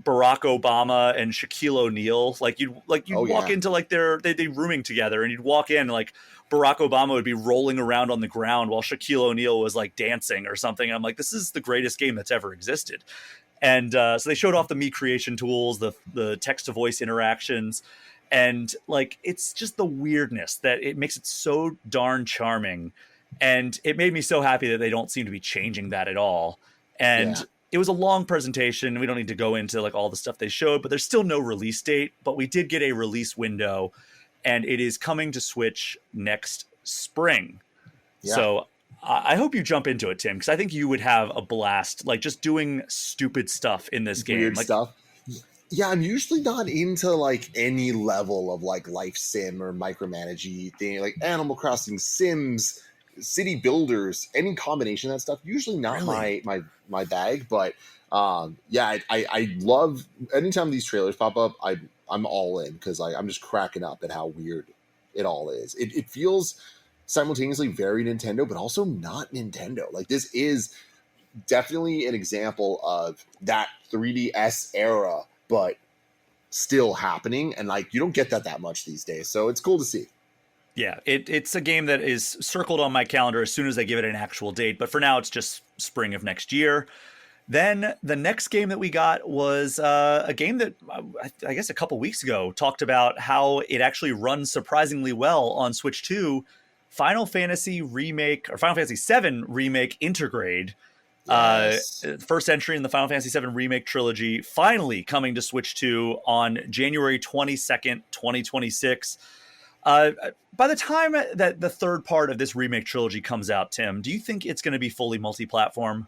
Barack Obama and Shaquille O'Neal. Like you'd walk into like they rooming together, and you'd walk in like Barack Obama would be rolling around on the ground while Shaquille O'Neal was like dancing or something. I'm like, this is the greatest game that's ever existed. And so they showed off the Mii creation tools, the text to voice interactions, and like it's just the weirdness that it makes it so darn charming. And it made me so happy that they don't seem to be changing that at all. And it was a long presentation. We don't need to go into like all the stuff they showed, but there's still no release date. But we did get a release window, and it is coming to Switch next spring. Yeah. So I hope you jump into it, Tim, because I think you would have a blast, like just doing stupid stuff in this game. Weird stuff. Yeah, I'm usually not into like any level of like life sim or micromanagey thing, like Animal Crossing, Sims, city builders, any combination of that stuff. Usually not my bag, but I love anytime these trailers pop up. I'm all in because I'm just cracking up at how weird it all is. It feels simultaneously very Nintendo, but also not Nintendo. Like this is definitely an example of that 3DS era, but still happening, and like you don't get that much these days. So it's cool to see. Yeah, it's a game that is circled on my calendar as soon as they give it an actual date. But for now, it's just spring of next year. Then the next game that we got was a game that I guess a couple weeks ago talked about how it actually runs surprisingly well on Switch 2. Final Fantasy Remake, or Final Fantasy VII Remake Intergrade. Yes. First entry in the Final Fantasy VII Remake trilogy, finally coming to Switch 2 on January 22nd, 2026. By the time that the third part of this remake trilogy comes out, Tim, do you think it's going to be fully multi-platform?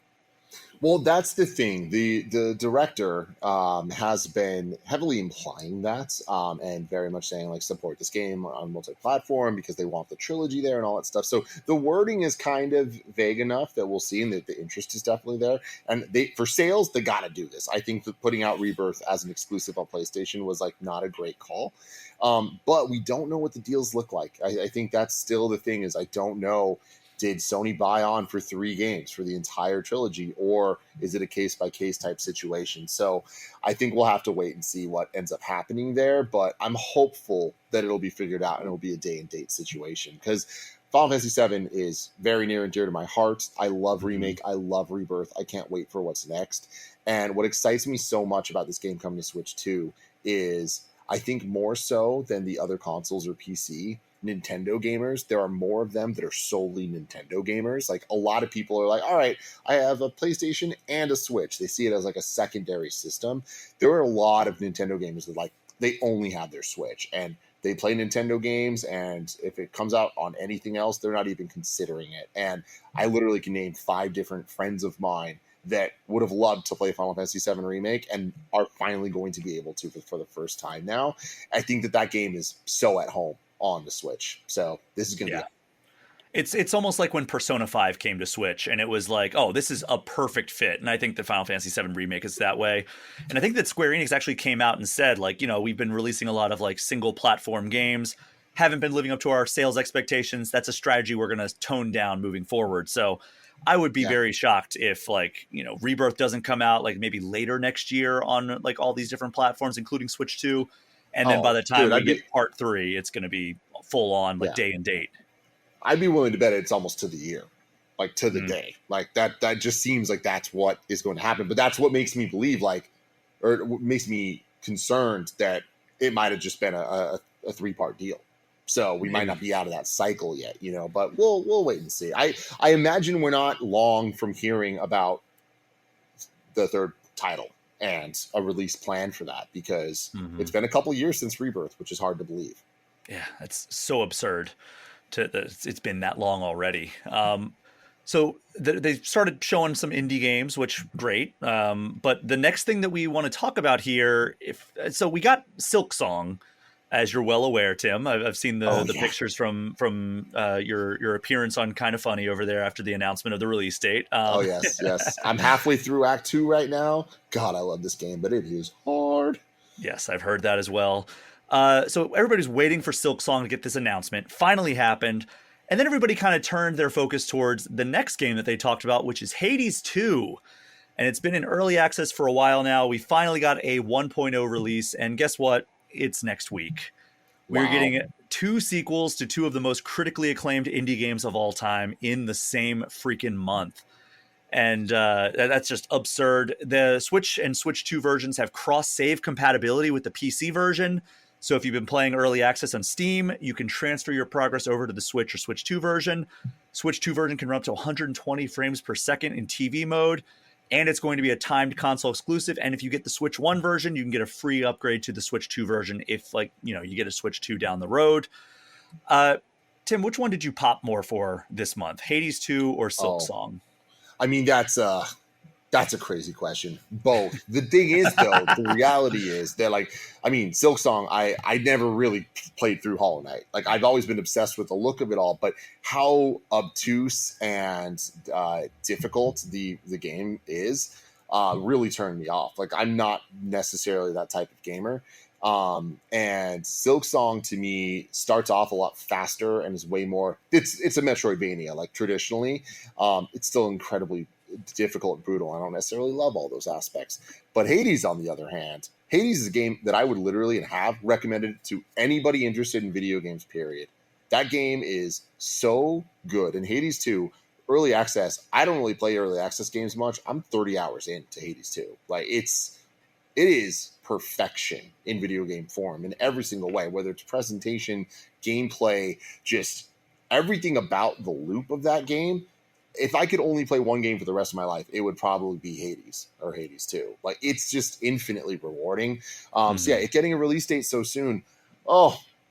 Well, that's the thing. The director has been heavily implying that and very much saying, like, support this game on multi-platform because they want the trilogy there and all that stuff. So the wording is kind of vague enough that we'll see, and that the interest is definitely there. And for sales, they got to do this. I think that putting out Rebirth as an exclusive on PlayStation was, like, not a great call. But we don't know what the deals look like. I think that's still the thing, is I don't know. Did Sony buy on for 3 games for the entire trilogy, or is it a case-by-case type situation? So I think we'll have to wait and see what ends up happening there, but I'm hopeful that it'll be figured out and it'll be a day-and-date situation, because Final Fantasy VII is very near and dear to my heart. I love Remake. I love Rebirth. I can't wait for what's next. And what excites me so much about this game coming to Switch 2 is, I think more so than the other consoles or PC, Nintendo gamers, there are more of them that are solely Nintendo gamers. Like, a lot of people are like, all right, I have a PlayStation and a Switch. They see it as like a secondary system. There are a lot of Nintendo gamers that, like, they only have their Switch and they play Nintendo games, and if it comes out on anything else, they're not even considering it. And I literally can name 5 different friends of mine that would have loved to play Final Fantasy VII Remake and are finally going to be able to for the first time now. I think that game is so at home on the Switch. So this is going to be... It's almost like when Persona 5 came to Switch, and it was like, oh, this is a perfect fit. And I think the Final Fantasy VII Remake is that way. And I think that Square Enix actually came out and said, like, you know, we've been releasing a lot of like single platform games, haven't been living up to our sales expectations. That's a strategy we're going to tone down moving forward. So I would be very shocked if, like, you know, Rebirth doesn't come out like maybe later next year on like all these different platforms, including Switch 2. And then by the time we get part 3, it's going to be full on like day and date. I'd be willing to bet it's almost to the year, like to the day. Like that just seems like that's what is going to happen. But that's what makes me believe, like, or what makes me concerned that it might have just been a 3-part deal. So we might not be out of that cycle yet, you know, but we'll wait and see. I imagine we're not long from hearing about the third title and a release plan for that, because it's been a couple years since Rebirth, which is hard to believe. Yeah, that's so absurd. It's been that long already. So they started showing some indie games, which great. But the next thing that we want to talk about here, so we got Silksong, as you're well aware, Tim. I've seen the pictures from your appearance on Kinda Funny over there after the announcement of the release date. Yes. I'm halfway through Act 2 right now. God, I love this game, but it is hard. Yes, I've heard that as well. So everybody's waiting for Silksong to get this announcement. Finally happened. And then everybody kind of turned their focus towards the next game that they talked about, which is Hades 2. and it's been in early access for a while now. We finally got a 1.0 release, and guess what? It's next week. We're Wow. getting 2 sequels to 2 of the most critically acclaimed indie games of all time in the same freaking month. And that's just absurd. The Switch and Switch 2 versions have cross-save compatibility with the PC version. So if you've been playing early access on Steam, you can transfer your progress over to the Switch or Switch 2 version. Switch 2 version can run up to 120 frames per second in TV mode, and it's going to be a timed console exclusive. And if you get the Switch 1 version, you can get a free upgrade to the Switch 2 version if, like, you know, you get a Switch 2 down the road. Tim, which one did you pop more for this month, Hades 2 or Silk Song? I mean, that's a crazy question. Both. The thing is, though, the reality is that, like, I mean, Silk Song, I never really played through Hollow Knight. Like, I've always been obsessed with the look of it all, but how obtuse and difficult the game is really turned me off. Like, I'm not necessarily that type of gamer. And Silk Song to me starts off a lot faster and is way more, it's a Metroidvania, like traditionally. It's still incredibly difficult and brutal. I don't necessarily love all those aspects. But Hades, on the other hand, Hades is a game that I would literally have recommended to anybody interested in video games, period. That game is so good. And Hades 2, early access, I don't really play early access games much. I'm 30 hours into Hades 2. Like, it is perfection in video game form in every single way, whether it's presentation, gameplay, just everything about the loop of that game. If I could only play one game for the rest of my life, it would probably be Hades or Hades 2. Like, it's just infinitely rewarding. So yeah, it getting a release date so soon,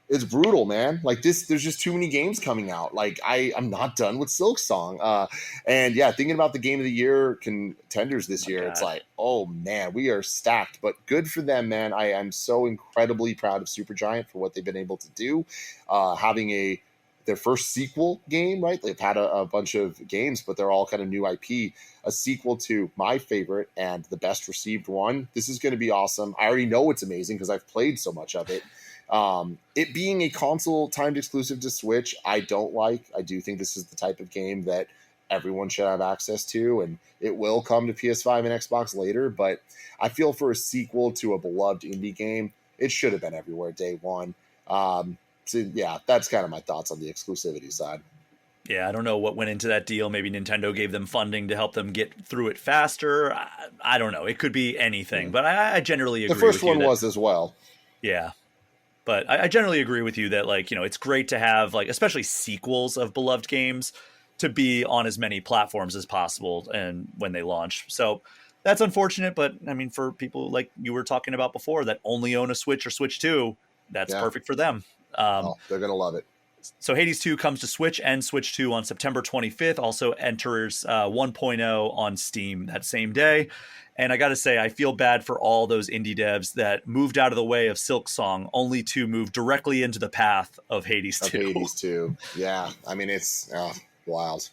it's brutal, man. Like, there's just too many games coming out. Like, I'm not done with Silk Song. And yeah, thinking about the Game of the Year contenders this year, it's like, oh man, we are stacked. But good for them, man. I am so incredibly proud of Supergiant for what they've been able to do. Having their first sequel game, right? They've had a bunch of games, but they're all kind of new IP. A sequel to my favorite and the best received one. This is going to be awesome. I already know it's amazing because I've played so much of it. It being a console timed exclusive to Switch, I don't like. I do think this is the type of game that everyone should have access to, and it will come to PS5 and Xbox later, but I feel for a sequel to a beloved indie game, it should have been everywhere day one. So yeah, that's kind of my thoughts on the exclusivity side. Yeah, I don't know what went into that deal. Maybe Nintendo gave them funding to help them get through it faster. I don't know. It could be anything, but I generally agree with you. The first one was as well. Yeah. But I generally agree with you that, like, you know, it's great to have, like, especially sequels of beloved games to be on as many platforms as possible and when they launch. So that's unfortunate, but I mean, for people like you were talking about before that only own a Switch or Switch 2, that's perfect for them. They're going to love it. So Hades 2 comes to Switch and Switch 2 on September 25th, also enters 1.0 on Steam that same day. And I got to say, I feel bad for all those indie devs that moved out of the way of Silk Song only to move directly into the path of Hades 2. Hades 2. Yeah. I mean, it's wild.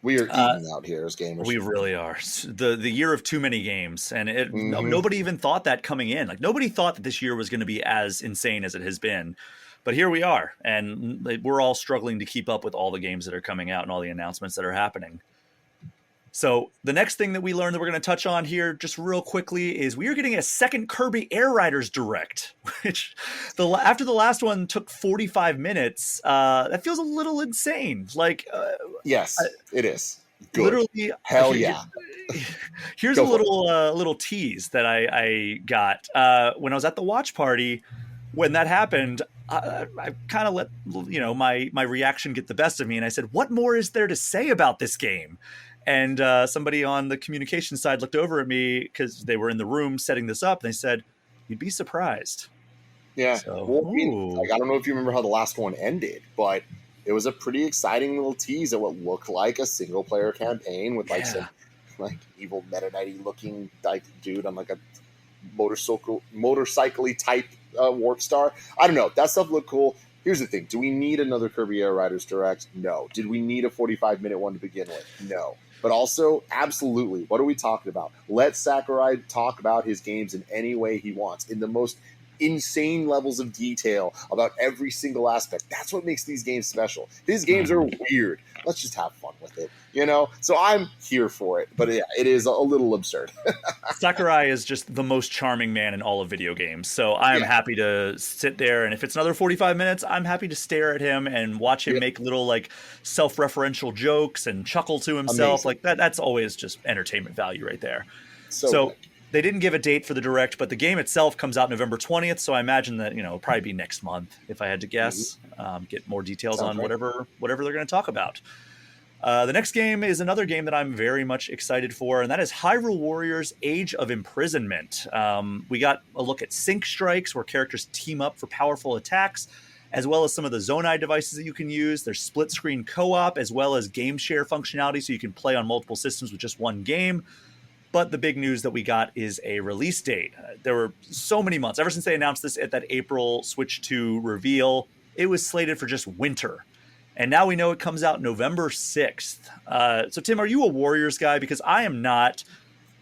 We are eating out here as gamers. We really are. The year of too many games. And nobody even thought that coming in. Like, nobody thought that this year was going to be as insane as it has been. But here we are. And we're all struggling to keep up with all the games that are coming out and all the announcements that are happening. So the next thing that we learned that we're going to touch on here just real quickly is we are getting a second Kirby Air Riders Direct, which after the last one took 45 minutes, that feels a little insane. Like, yes, it is. Good. Literally, hell yeah. Here's a little tease that I got when I was at the watch party. When that happened, I kind of let my reaction get the best of me, and I said, "What more is there to say about this game?" And somebody on the communication side looked over at me because they were in the room setting this up, and they said, "You'd be surprised." Yeah. So, well, I mean, I don't know if you remember how the last one ended, but it was a pretty exciting little tease at what looked like a single player campaign with some like evil Meta Knight-y looking like dude on like a motorcycle-y type warp star. I don't know. That stuff looked cool. Here's the thing. Do we need another Kirby Air Riders Direct? No. Did we need a 45-minute one to begin with? No. But also, absolutely, what are we talking about? Let Sakurai talk about his games in any way he wants, in the most insane levels of detail about every single aspect. That's what makes these games special. These games are weird. Let's just have fun with it, you know? So I'm here for it, but yeah, it is a little absurd. Sakurai is just the most charming man in all of video games. So I am happy to sit there, and if it's another 45 minutes, I'm happy to stare at him and watch him make little like self-referential jokes and chuckle to himself. Like that's always just entertainment value right there. So they didn't give a date for the Direct, but the game itself comes out November 20th. So I imagine that, it'll probably be next month if I had to guess. Get more details on whatever they're going to talk about. The next game is another game that I'm very much excited for, and that is Hyrule Warriors Age of Imprisonment. We got a look at sync strikes where characters team up for powerful attacks, as well as some of the Zonai devices that you can use. There's split screen co-op, as well as game share functionality, so you can play on multiple systems with just one game. But the big news that we got is a release date. There were so many months. Ever since they announced this at that April Switch 2 reveal, it was slated for just winter. And now we know it comes out November 6th. So, Tim, are you a Warriors guy? Because I am not,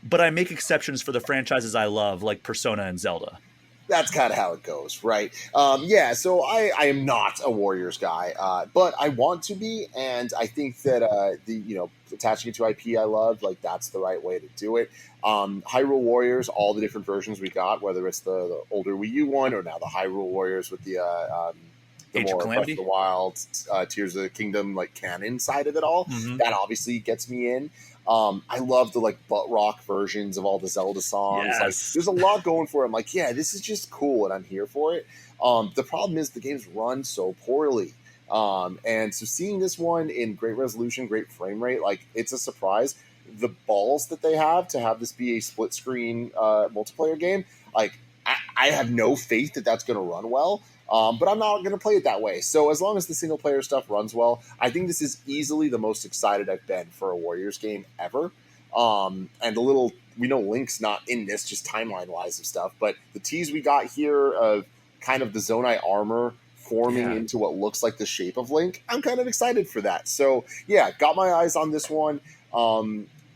but I make exceptions for the franchises I love, like Persona and Zelda. That's kind of how it goes, right? So I am not a Warriors guy, but I want to be, and I think that attaching it to IP I love, like that's the right way to do it. Hyrule Warriors, all the different versions we got, whether it's the older Wii U one or now the Hyrule Warriors with the Age more of Breath Calamity? of the Wild, Tears of the Kingdom, like canon side of it all. That obviously gets me in. I love the like butt rock versions of all the Zelda songs. Yes. Like, there's a lot going for it. I'm like, yeah, this is just cool, and I'm here for it. The problem is the games run so poorly. And so seeing this one in great resolution, great frame rate, like it's a surprise. The balls that they have to have this be a split screen multiplayer game, like I have no faith that that's going to run well. But I'm not going to play it that way. So as long as the single player stuff runs well, I think this is easily the most excited I've been for a Warriors game ever. And we know Link's not in this, just timeline wise of stuff, but the tease we got here of kind of the Zonai armor forming into what looks like the shape of Link, I'm kind of excited for that. So yeah, got my eyes on this one.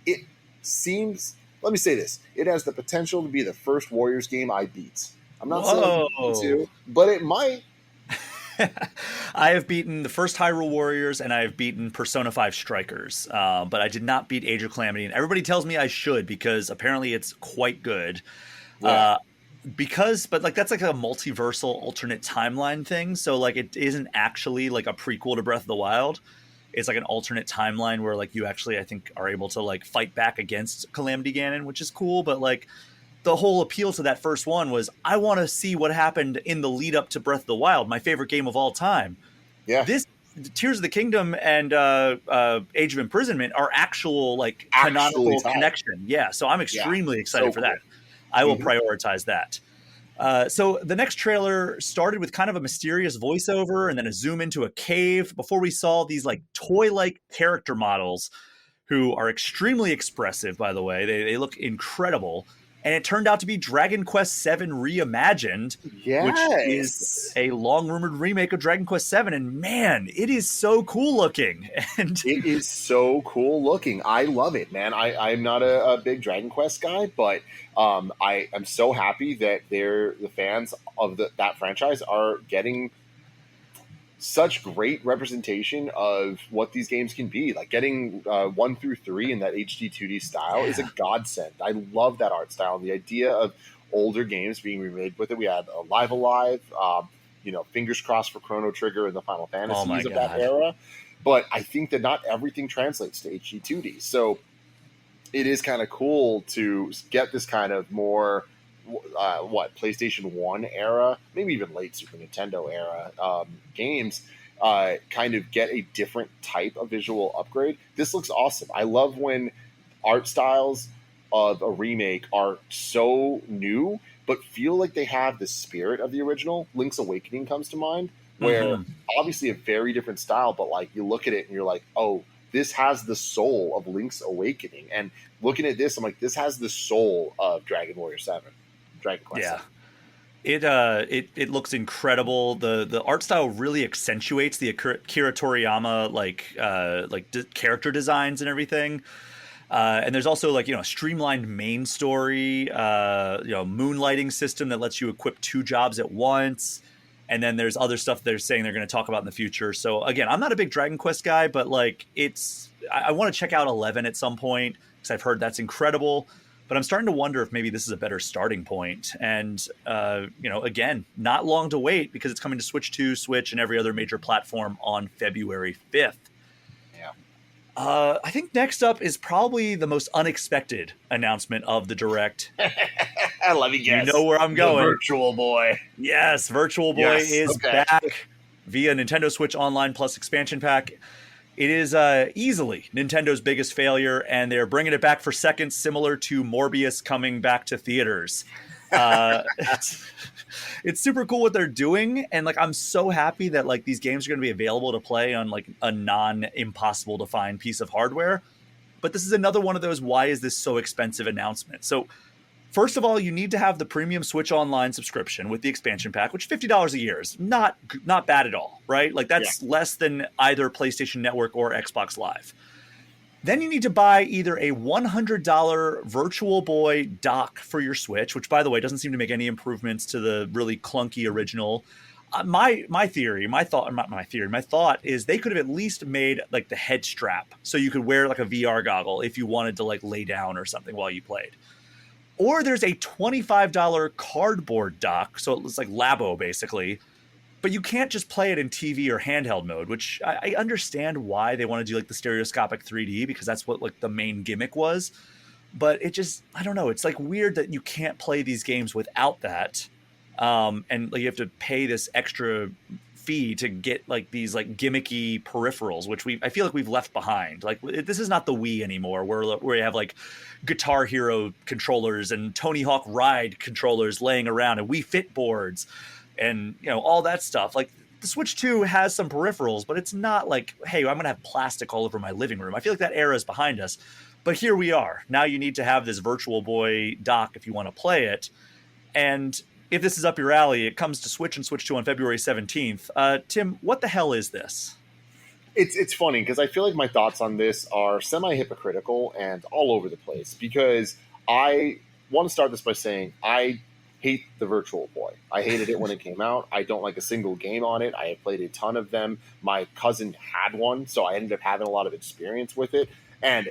It seems, let me say this, it has the potential to be the first Warriors game I beat. I'm not saying to, but it might. I have beaten the first Hyrule Warriors, and I have beaten Persona 5 Strikers, but I did not beat Age of Calamity, and everybody tells me I should because apparently it's quite good. Yeah. But like that's like a multiversal alternate timeline thing, so like it isn't actually like a prequel to Breath of the Wild. It's like an alternate timeline where like you actually, I think, are able to like fight back against Calamity Ganon, which is cool, but like the whole appeal to that first one was I want to see what happened in the lead up to Breath of the Wild, my favorite game of all time. Yeah. This Tears of the Kingdom and Age of Imprisonment are actual like canonical connection. Yeah. So I'm extremely excited for that. I will prioritize that. So the next trailer started with kind of a mysterious voiceover and then a zoom into a cave before we saw these like toy-like character models who are extremely expressive, by the way. They look incredible. And it turned out to be Dragon Quest VII Reimagined, which is a long-rumored remake of Dragon Quest VII. And man, it is so cool looking. And it is so cool looking. I love it, man. I'm not a big Dragon Quest guy, but I am so happy that the fans of that franchise are getting such great representation of what these games can be. Like getting 1 through 3 in that HD 2D style is a godsend. I love that art style. The idea of older games being remade with it. We had Live Alive, fingers crossed for Chrono Trigger and the Final Fantasies of that era. But I think that not everything translates to HD 2D. So it is kind of cool to get this kind of more PlayStation 1 era, maybe even late Super Nintendo era games kind of get a different type of visual upgrade. This looks awesome. I love when art styles of a remake are so new but feel like they have the spirit of the original. Link's Awakening comes to mind, where obviously a very different style, but like you look at it and you're like, oh, this has the soul of Link's Awakening. And looking at this, I'm like, this has the soul of Dragon Warrior 7. Dragon Quest. Yeah. It looks incredible. The art style really accentuates the Akira Toriyama character designs and everything. And there's also like, a streamlined main story, moonlighting system that lets you equip 2 jobs at once. And then there's other stuff they're saying they're going to talk about in the future. So again, I'm not a big Dragon Quest guy, but like I want to check out 11 at some point because I've heard that's incredible. But I'm starting to wonder if maybe this is a better starting point. And, again, not long to wait because it's coming to Switch 2, Switch, and every other major platform on February 5th. I think next up is probably the most unexpected announcement of the Direct. Let me guess. You know where I'm going. The Virtual Boy. Yes, Virtual Boy is back via Nintendo Switch Online Plus expansion pack. It is easily Nintendo's biggest failure, and they're bringing it back for seconds, similar to Morbius coming back to theaters. It's super cool what they're doing, and like I'm so happy that like these games are going to be available to play on like a non-impossible to find piece of hardware. But this is another one of those why is this so expensive announcements. So first of all, you need to have the premium Switch Online subscription with the expansion pack, which $50 a year is not bad at all, right? Like that's less than either PlayStation Network or Xbox Live. Then you need to buy either a $100 Virtual Boy dock for your Switch, which, by the way, doesn't seem to make any improvements to the really clunky original. My thought is they could have at least made like the head strap so you could wear like a VR goggle if you wanted to like lay down or something while you played. Or there's a $25 cardboard dock, so it's like Labo basically. But you can't just play it in TV or handheld mode, which I understand why they want to do like the stereoscopic 3D because that's what like the main gimmick was. But it just, I don't know. It's like weird that you can't play these games without that. And like, you have to pay this extra fee to get like these like gimmicky peripherals, which I feel like we've left behind. Like this is not the Wii anymore where you have like Guitar Hero controllers and Tony Hawk Ride controllers laying around and Wii Fit boards. And, all that stuff. Like, the Switch 2 has some peripherals, but it's not like, hey, I'm going to have plastic all over my living room. I feel like that era is behind us. But here we are. Now you need to have this Virtual Boy dock if you want to play it. And if this is up your alley, it comes to Switch and Switch 2 on February 17th. Tim, what the hell is this? It's funny because I feel like my thoughts on this are semi-hypocritical and all over the place because I want to start this by saying I hate the Virtual Boy. I hated it when it came out. I don't like a single game on it. I have played a ton of them. My cousin had one, so I ended up having a lot of experience with it. And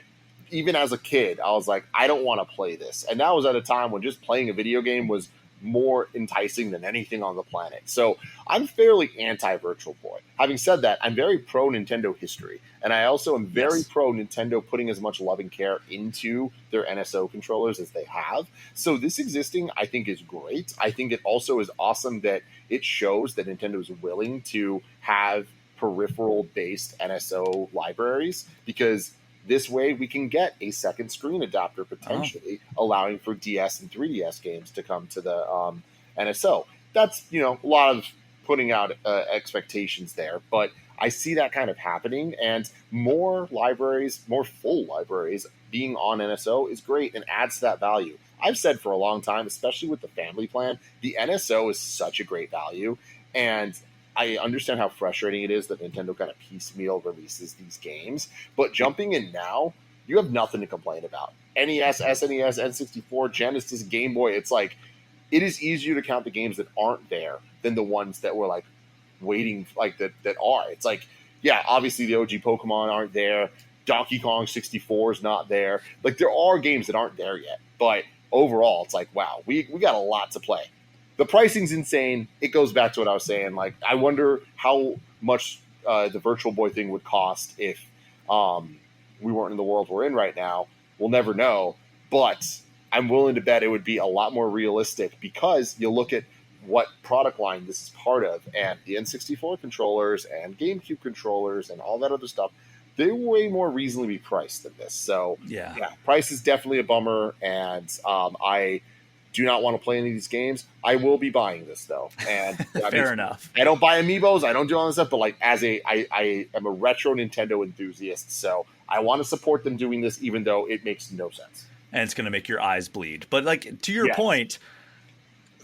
even as a kid, I was like, I don't want to play this. And that was at a time when just playing a video game was more enticing than anything on the planet. So I'm fairly anti-Virtual Boy. Having said that, I'm very pro Nintendo history. And I also am very pro Nintendo putting as much love and care into their NSO controllers as they have. So this existing, I think, is great. I think it also is awesome that it shows that Nintendo is willing to have peripheral-based NSO libraries because this way we can get a second screen adapter potentially, allowing for DS and 3DS games to come to the NSO. That's, a lot of putting out expectations there, but I see that kind of happening, and more libraries, more full libraries being on NSO is great and adds to that value. I've said for a long time, especially with the family plan, the NSO is such a great value, and I understand how frustrating it is that Nintendo kind of piecemeal releases these games, but jumping in now, you have nothing to complain about. NES, SNES, N64, Genesis, Game Boy, it's like, it is easier to count the games that aren't there than the ones that were like waiting, like that are. It's like, yeah, obviously the OG Pokemon aren't there. Donkey Kong 64 is not there. Like there are games that aren't there yet, but overall, it's like, wow, we got a lot to play. The pricing's insane. It goes back to what I was saying. Like, I wonder how much the Virtual Boy thing would cost if we weren't in the world we're in right now. We'll never know. But I'm willing to bet it would be a lot more realistic because you look at what product line this is part of, and the N64 controllers and GameCube controllers and all that other stuff, they're way more reasonably priced than this. So, yeah, price is definitely a bummer, and I do not want to play any of these games. I will be buying this though, and fair enough. I don't buy Amiibos, I don't do all this stuff, but like I am a retro Nintendo enthusiast, so I want to support them doing this, even though it makes no sense. And it's going to make your eyes bleed. But like to your point,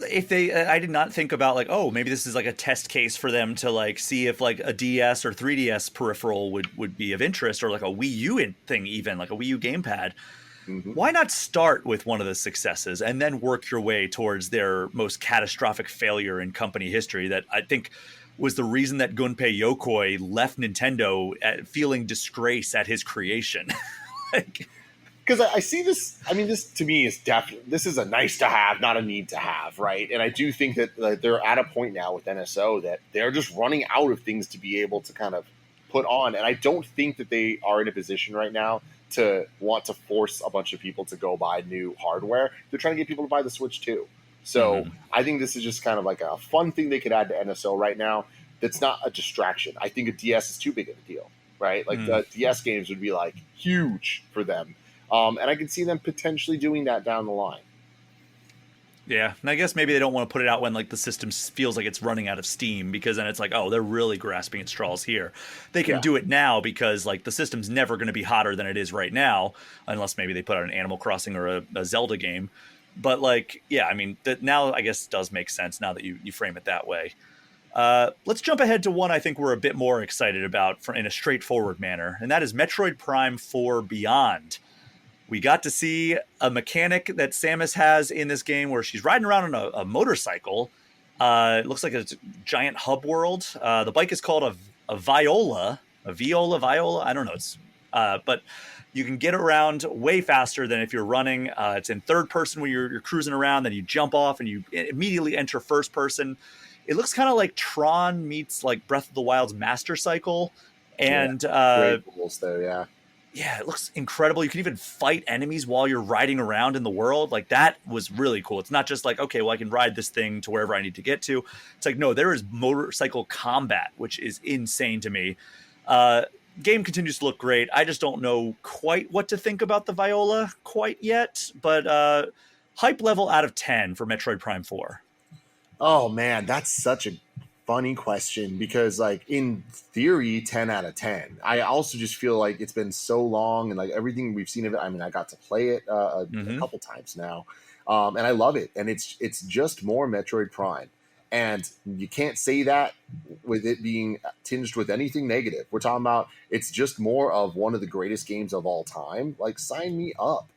if they, I did not think about like, oh, maybe this is like a test case for them to like see if like a DS or 3DS peripheral would be of interest, or like a Wii U thing, even like a Wii U gamepad. Why not start with one of the successes and then work your way towards their most catastrophic failure in company history that I think was the reason that Gunpei Yokoi left Nintendo feeling disgrace at his creation. Because I see this, I mean, this to me is definitely, this is a nice to have, not a need to have, right? And I do think that they're at a point now with NSO that they're just running out of things to be able to kind of put on. And I don't think that they are in a position right now to want to force a bunch of people to go buy new hardware. They're trying to get people to buy the Switch too. So I think this is just kind of like a fun thing they could add to NSO right now that's not a distraction. I think a DS is too big of a deal, right? Like the DS games would be like huge for them. And I can see them potentially doing that down the line. Yeah, and I guess maybe they don't want to put it out when like the system feels like it's running out of steam, because then it's like, oh, they're really grasping at straws here. They can do it now because like the system's never going to be hotter than it is right now, unless maybe they put out an Animal Crossing or a Zelda game. But like, yeah, I mean, that now I guess does make sense now that you frame it that way. Let's jump ahead to one I think we're a bit more excited about in a straightforward manner, and that is Metroid Prime 4 Beyond. We got to see a mechanic that Samus has in this game where she's riding around on a motorcycle. It looks like a giant hub world. The bike is called a Viola. A Viola? I don't know. But you can get around way faster than if you're running. It's in third person when you're cruising around. Then you jump off and you immediately enter first person. It looks kind of like Tron meets like Breath of the Wild's Master Cycle. And great rules there, yeah. Yeah, it looks incredible. You can even fight enemies while you're riding around in the world. Like, that was really cool. It's not just like, okay, well, I can ride this thing to wherever I need to get to. It's like, no, there is motorcycle combat, which is insane to me. Game continues to look great. I just don't know quite what to think about the Viola quite yet. But hype level out of 10 for Metroid Prime 4. Oh, man, that's such a funny question, because like in theory 10 out of 10. I also just feel like it's been so long, and like everything we've seen of it, I mean, I got to play it a couple times now, and I love it, and it's just more Metroid Prime, and you can't say that with it being tinged with anything negative. We're talking about it's just more of one of the greatest games of all time. Like, sign me up.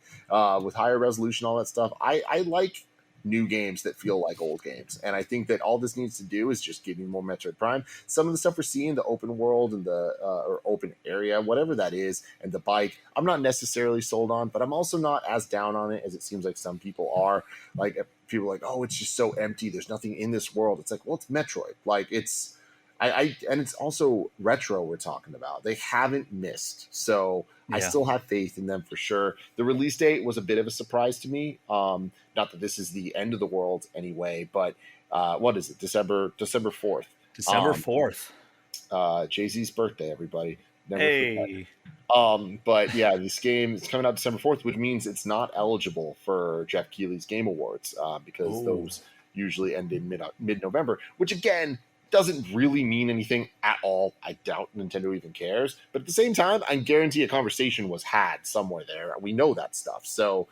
With higher resolution, all that stuff. I like new games that feel like old games, and I think that all this needs to do is just give me more Metroid Prime. Some of the stuff we're seeing, the open world and the or open area, whatever that is, and the bike, I'm not necessarily sold on, but I'm also not as down on it as it seems like some people are. Like, people are like, oh, it's just so empty, there's nothing in this world. It's like, well, it's Metroid. Like, it's and it's also retro we're talking about. They haven't missed, so I still have faith in them for sure. The release date was a bit of a surprise to me. Not that this is the end of the world anyway, but what is it? December 4th. December 4th. Jay-Z's birthday, everybody. Never forget. But yeah, this game is coming out December 4th, which means it's not eligible for Jeff Keighley's Game Awards because those usually end in mid-November, which again doesn't really mean anything at all. I doubt Nintendo even cares. But at the same time, I guarantee a conversation was had somewhere there. We know that stuff. So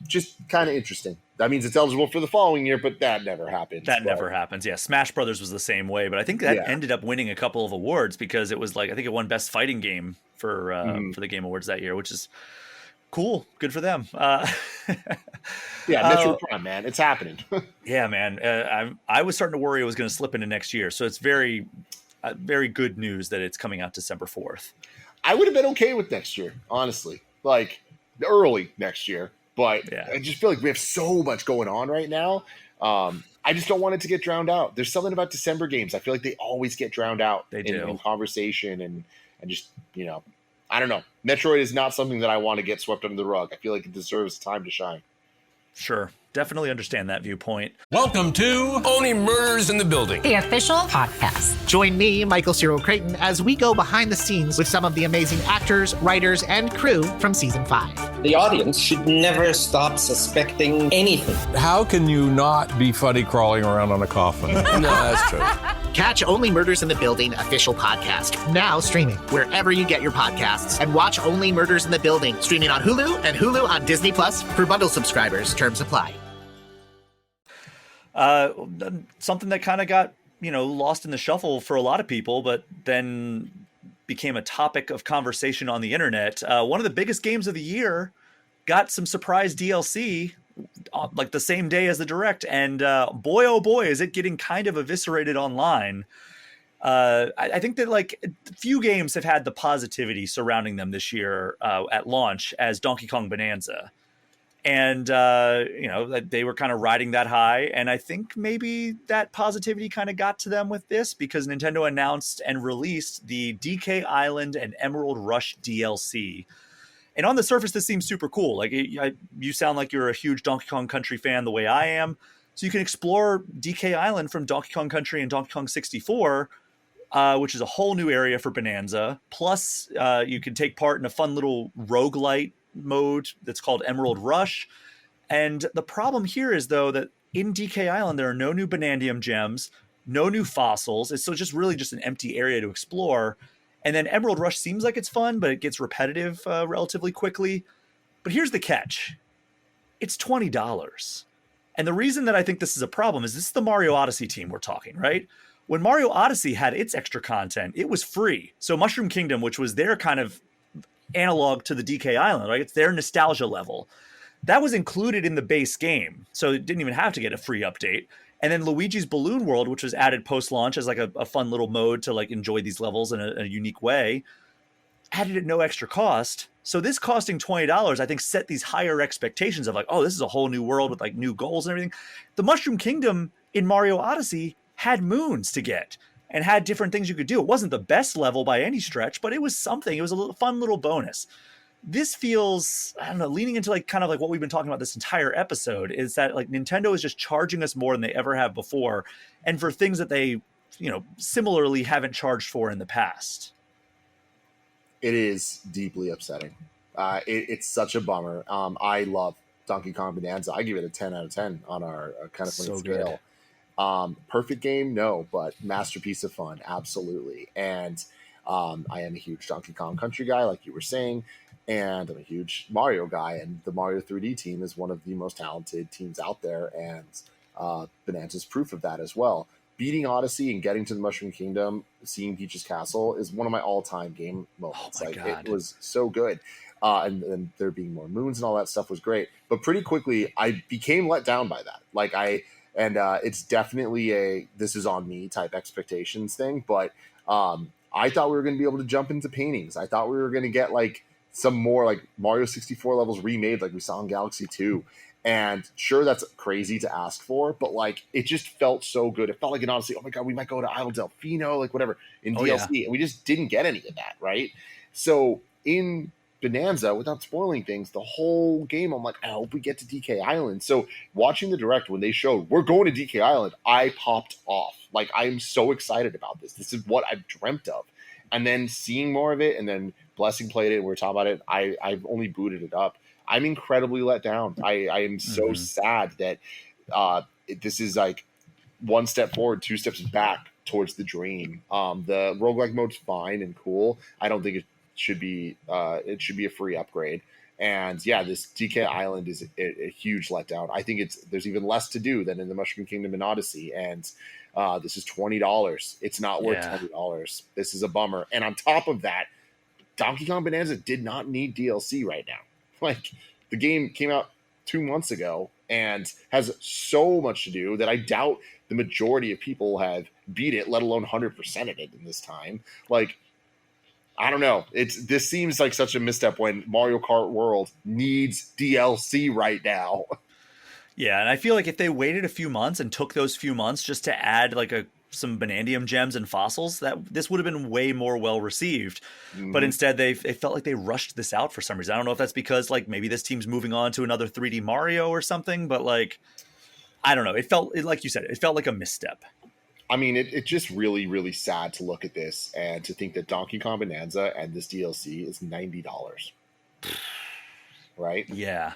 just kind of interesting. That means it's eligible for the following year, but that never happens. Never happens. Yeah, Smash Brothers was the same way, but I think that ended up winning a couple of awards because it was like, I think it won Best Fighting Game for the Game Awards that year, which is cool. Good for them. Metroid Prime, man. It's happening. Yeah, man. I was starting to worry it was going to slip into next year. So it's very, very good news that it's coming out December 4th. I would have been okay with next year, honestly. Like, early next year. But I just feel like we have so much going on right now. I just don't want it to get drowned out. There's something about December games. I feel like they always get drowned out in conversation and just, you know, I don't know. Metroid is not something that I want to get swept under the rug. I feel like it deserves time to shine. Sure. Definitely understand that viewpoint. Welcome to Only Murders in the Building, the official podcast. Join me, Michael Cyril Creighton, as we go behind the scenes with some of the amazing actors, writers, and crew from Season 5. The audience should never stop suspecting anything. How can you not be funny crawling around on a coffin? No, that's true. Catch Only Murders in the Building official podcast, now streaming wherever you get your podcasts. And watch Only Murders in the Building, streaming on Hulu and Hulu on Disney Plus for bundle subscribers. Terms apply. Something that kind of got, lost in the shuffle for a lot of people, but then became a topic of conversation on the internet. One of the biggest games of the year got some surprise DLC like the same day as the Direct, and boy, oh boy, is it getting kind of eviscerated online. I think that like few games have had the positivity surrounding them this year at launch as Donkey Kong Bonanza. And, they were kind of riding that high. And I think maybe that positivity kind of got to them with this because Nintendo announced and released the DK Island and Emerald Rush DLC. And on the surface, this seems super cool. Like you sound like you're a huge Donkey Kong Country fan the way I am. So you can explore DK Island from Donkey Kong Country and Donkey Kong 64, which is a whole new area for Bonanza. Plus, you can take part in a fun little roguelite mode that's called Emerald Rush. And the problem here is, though, that in DK Island, there are no new Banandium gems, no new fossils. It's so just really just an empty area to explore. And then Emerald Rush seems like it's fun, but it gets repetitive relatively quickly. But here's the catch. It's $20. And the reason that I think this is a problem is this is the Mario Odyssey team we're talking, right? When Mario Odyssey had its extra content, it was free. So Mushroom Kingdom, which was their kind of analog to the DK Island, right? It's their nostalgia level. That was included in the base game. So it didn't even have to get a free update. And then Luigi's Balloon World, which was added post-launch as like a fun little mode to like enjoy these levels in a unique way, added at no extra cost. So this costing $20, I think, set these higher expectations of like, oh, this is a whole new world with like new goals and everything. The Mushroom Kingdom in Mario Odyssey had moons to get and had different things you could do. It wasn't the best level by any stretch, but it was something. It was a fun little bonus. This feels, I don't know, leaning into like kind of like what we've been talking about this entire episode is that like Nintendo is just charging us more than they ever have before, and for things that they, similarly haven't charged for in the past. It is deeply upsetting. It's such a bummer. I love Donkey Kong Bonanza. I give it a 10 out of 10 on our kind of funny scale. Good. Perfect game, no, but masterpiece of fun, absolutely. And I am a huge Donkey Kong Country guy, like you were saying, and I'm a huge Mario guy, and the Mario 3D team is one of the most talented teams out there, and Bonanza's proof of that as well. Beating Odyssey and getting to the Mushroom Kingdom, seeing Peach's Castle is one of my all-time game moments. It was so good. And there being more moons and all that stuff was great. But pretty quickly, I became let down by that. It's definitely a this is on me type expectations thing. But I thought we were going to be able to jump into paintings. I thought we were going to get like some more like Mario 64 levels remade like we saw in Galaxy 2. And sure, that's crazy to ask for, but like it just felt so good. It felt like an Odyssey. Oh my God, we might go to Isle Delfino, like whatever in DLC. Yeah. And we just didn't get any of that, right? So in Bonanza, without spoiling things, the whole game, I'm like, I hope we get to DK Island. So watching the Direct when they showed we're going to DK Island, I popped off. Like I'm so excited about this. This is what I've dreamt of. And then seeing more of it, and then Blessing played it, and we were talking about it. I've only booted it up. I'm incredibly let down. I am so sad that this is like one step forward, two steps back towards the dream. The roguelike mode's fine and cool. I don't think it should be a free upgrade. And yeah, this DK Island is a huge letdown. I think there's even less to do than in the Mushroom Kingdom and Odyssey. And this is $20. It's not worth $20. This is a bummer. And on top of that, Donkey Kong Bonanza did not need DLC right now. Like the game came out 2 months ago and has so much to do that I doubt the majority of people have beat it, let alone 100%ed it in this time. Like, I don't know. This seems like such a misstep when Mario Kart World needs DLC right now. Yeah, and I feel like if they waited a few months and took those few months just to add like some Banandium gems and fossils, that this would have been way more well received. Mm-hmm. But instead they felt like they rushed this out for some reason. I don't know if that's because like maybe this team's moving on to another 3D Mario or something, but like I don't know. It felt like you said, it felt like a misstep. I mean, it's just really, really sad to look at this and to think that Donkey Kong Bonanza and this DLC is $90. Right? Yeah.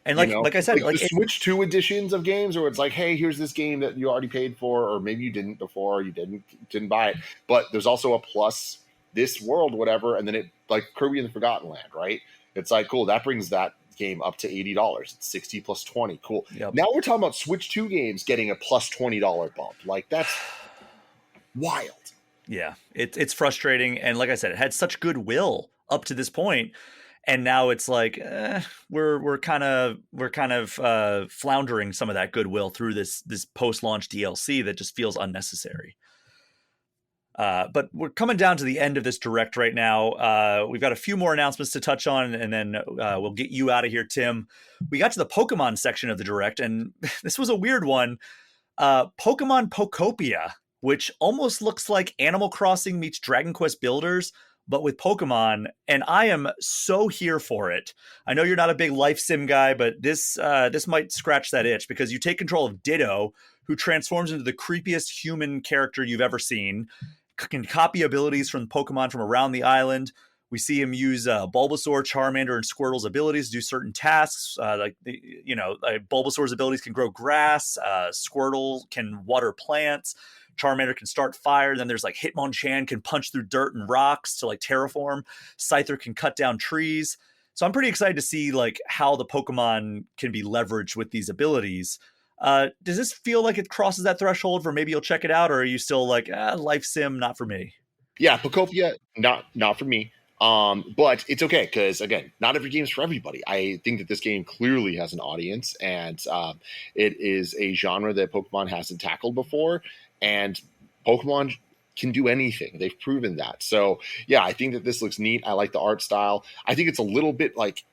And like I said, like the Switch 2 editions of games, or it's like, hey, here's this game that you already paid for, or maybe you didn't before, or you didn't buy it. But there's also a plus this world, whatever, and then it like Kirby and the Forgotten Land, right? It's like, cool, that brings that game up to $80. It's 60 plus 20. Cool. Yep. Now we're talking about Switch 2 games getting a plus $20 bump. Like, that's wild. Yeah, it's frustrating. And like I said, it had such goodwill up to this point, and now it's like we're kind of floundering some of that goodwill through this post-launch DLC that just feels unnecessary. But we're coming down to the end of this direct right now. We've got a few more announcements to touch on, and then we'll get you out of here, Tim. We got to the Pokemon section of the direct, and this was a weird one. Pokemon Pokopia, which almost looks like Animal Crossing meets Dragon Quest Builders, but with Pokemon, and I am so here for it. I know you're not a big life sim guy, but this might scratch that itch, because you take control of Ditto, who transforms into the creepiest human character you've ever seen, can copy abilities from Pokemon from around the island. We see him use Bulbasaur, Charmander, and Squirtle's abilities to do certain tasks. Bulbasaur's abilities can grow grass. Squirtle can water plants. Charmander can start fire. Then there's like Hitmonchan can punch through dirt and rocks to like terraform. Scyther can cut down trees. So I'm pretty excited to see like how the Pokemon can be leveraged with these abilities. Does this feel like it crosses that threshold for maybe you'll check it out, or are you still like life sim, not for me? Yeah, Pokopia, not for me. But it's okay, because again, not every game is for everybody. I think that this game clearly has an audience, and it is a genre that Pokemon hasn't tackled before, and Pokemon can do anything. They've proven that. So yeah, I think that this looks neat. I like the art style. I think it's a little bit like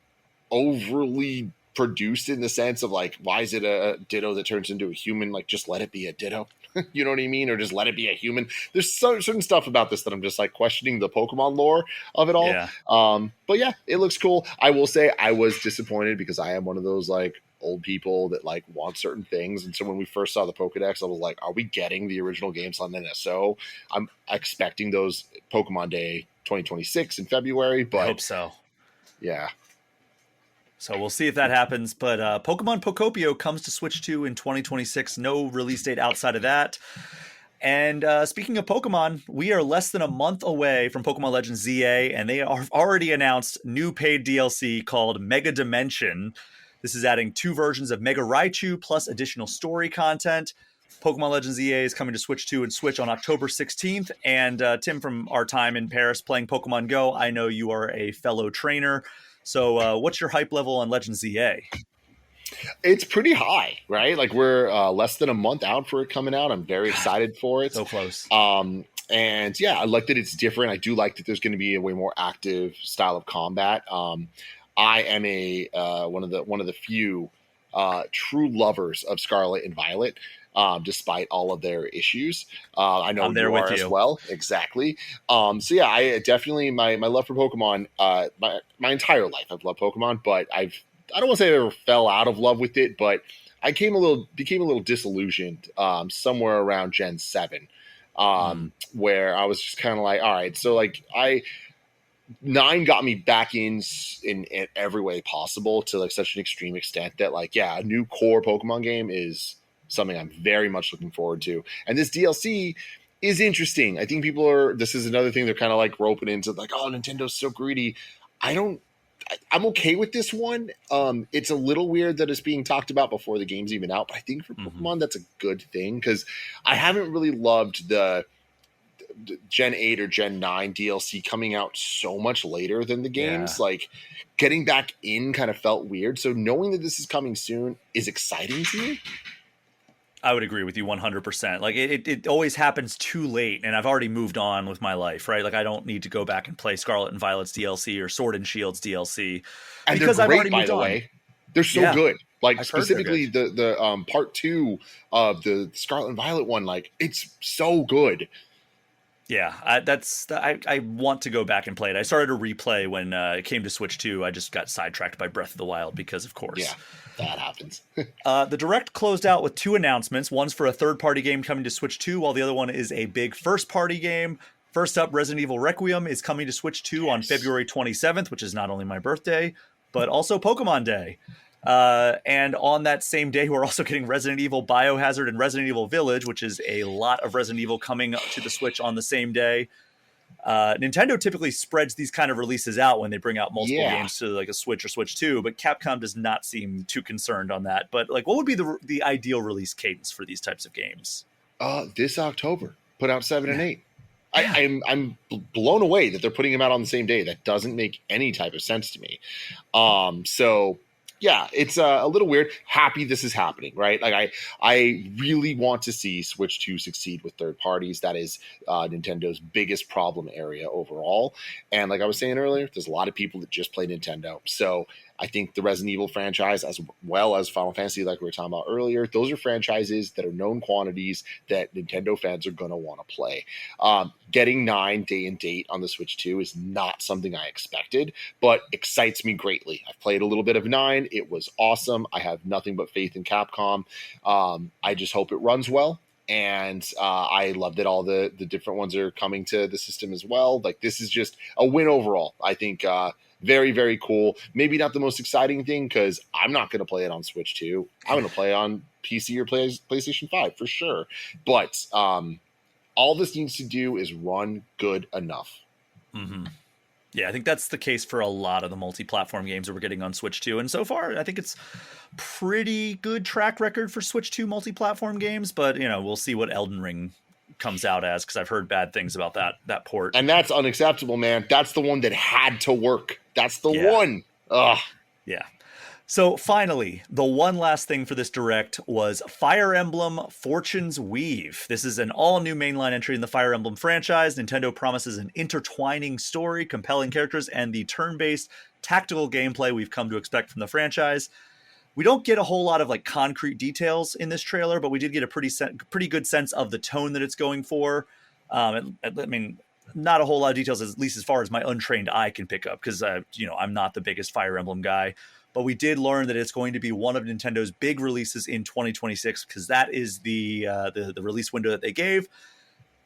overly produced in the sense of like, why is it a Ditto that turns into a human? Like, just let it be a Ditto. You know what I mean? Or just let it be a human. There's certain stuff about this that I'm just like questioning the Pokemon lore of it all. Yeah. But yeah, it looks cool. I will say I was disappointed, because I am one of those like old people that like want certain things. And so when we first saw the Pokedex, I was like, are we getting the original games on NSO? I'm expecting those Pokemon Day 2026 in February, but I hope so. Yeah. So we'll see if that happens. But Pokemon Pokopia comes to Switch 2 in 2026. No release date outside of that. And speaking of Pokemon, we are less than a month away from Pokemon Legends ZA, and they are already announced new paid DLC called Mega Dimension. This is adding 2 versions of Mega Raichu plus additional story content. Pokemon Legends ZA is coming to Switch 2 and Switch on October 16th. And Tim, from our time in Paris playing Pokemon Go, I know you are a fellow trainer. So what's your hype level on Legends ZA? It's pretty high, right? Like, we're less than a month out for it coming out. I'm very excited for it. So close. And yeah, I like that it's different. I do like that there's going to be a way more active style of combat. I am one of the few true lovers of Scarlet and Violet, despite all of their issues. I know I'm there you with are you as well. Exactly. So yeah, I definitely my love for Pokemon, my entire life I've loved Pokemon, but I don't want to say I ever fell out of love with it, but I became a little disillusioned somewhere around Gen 7, where I was just kind of like, all right, so like 9 got me back in every way possible to like such an extreme extent that like, yeah, a new core Pokemon game is something I'm very much looking forward to. And this DLC is interesting. I think this is another thing they're kind of like roping into, like, oh, Nintendo's so greedy. I'm okay with this one. It's a little weird that it's being talked about before the game's even out, but I think for Pokemon, that's a good thing, because I haven't really loved the Gen 8 or Gen 9 DLC coming out so much later than the games. Yeah. Like, getting back in kind of felt weird. So knowing that this is coming soon is exciting to me. I would agree with you 100%. Like, it always happens too late, and I've already moved on with my life, right? Like, I don't need to go back and play Scarlet and Violet's DLC or Sword and Shield's DLC. And because they're great, I've already by moved the on. way. They're so good. Like, I've heard they're specifically the part 2 of the Scarlet and Violet one, like, it's so good. Yeah, I want to go back and play it. I started to replay when it came to Switch 2. I just got sidetracked by Breath of the Wild because, of course. Yeah, that happens. The Direct closed out with 2 announcements. One's for a third-party game coming to Switch 2, while the other one is a big first-party game. First up, Resident Evil Requiem is coming to Switch 2 on February 27th, which is not only my birthday, but also Pokemon Day. And on that same day, we're also getting Resident Evil Biohazard and Resident Evil Village, which is a lot of Resident Evil coming to the Switch on the same day. Nintendo typically spreads these kind of releases out when they bring out multiple Yeah. games to like a Switch or Switch 2, but Capcom does not seem too concerned on that. But like, what would be the ideal release cadence for these types of games? This October, put out 7 and 8. I'm blown away that they're putting them out on the same day. That doesn't make any type of sense to me. So yeah, it's a little weird. Happy this is happening, right? Like I really want to see Switch 2 succeed with third parties. That is Nintendo's biggest problem area overall. And like I was saying earlier, there's a lot of people that just play Nintendo. So I think the Resident Evil franchise, as well as Final Fantasy, like we were talking about earlier, those are franchises that are known quantities that Nintendo fans are going to want to play. Getting 9 day and date on the Switch 2 is not something I expected, but excites me greatly. I've played a little bit of 9. It was awesome. I have nothing but faith in Capcom. I just hope it runs well. And I love that all the different ones are coming to the system as well. Like, this is just a win overall. I think very, very cool. Maybe not the most exciting thing because I'm not going to play it on Switch 2. I'm going to play on PC or PlayStation 5 for sure. But all this needs to do is run good enough. Mm-hmm. Yeah, I think that's the case for a lot of the multi-platform games that we're getting on Switch 2. And so far, I think it's pretty good track record for Switch 2 multi-platform games. But, you know, we'll see what Elden Ring comes out as, because I've heard bad things about that port. And that's unacceptable, man. That's the one that had to work. That's the one. Ugh. Yeah. So finally, the one last thing for this Direct was Fire Emblem Fortune's Weave. This is an all-new mainline entry in the Fire Emblem franchise. Nintendo promises an intertwining story, compelling characters, and the turn-based tactical gameplay we've come to expect from the franchise. We don't get a whole lot of like concrete details in this trailer, but we did get a pretty good sense of the tone that it's going for. I mean, not a whole lot of details, at least as far as my untrained eye can pick up, because I'm not the biggest Fire Emblem guy. But we did learn that it's going to be one of Nintendo's big releases in 2026, because that is the release window that they gave.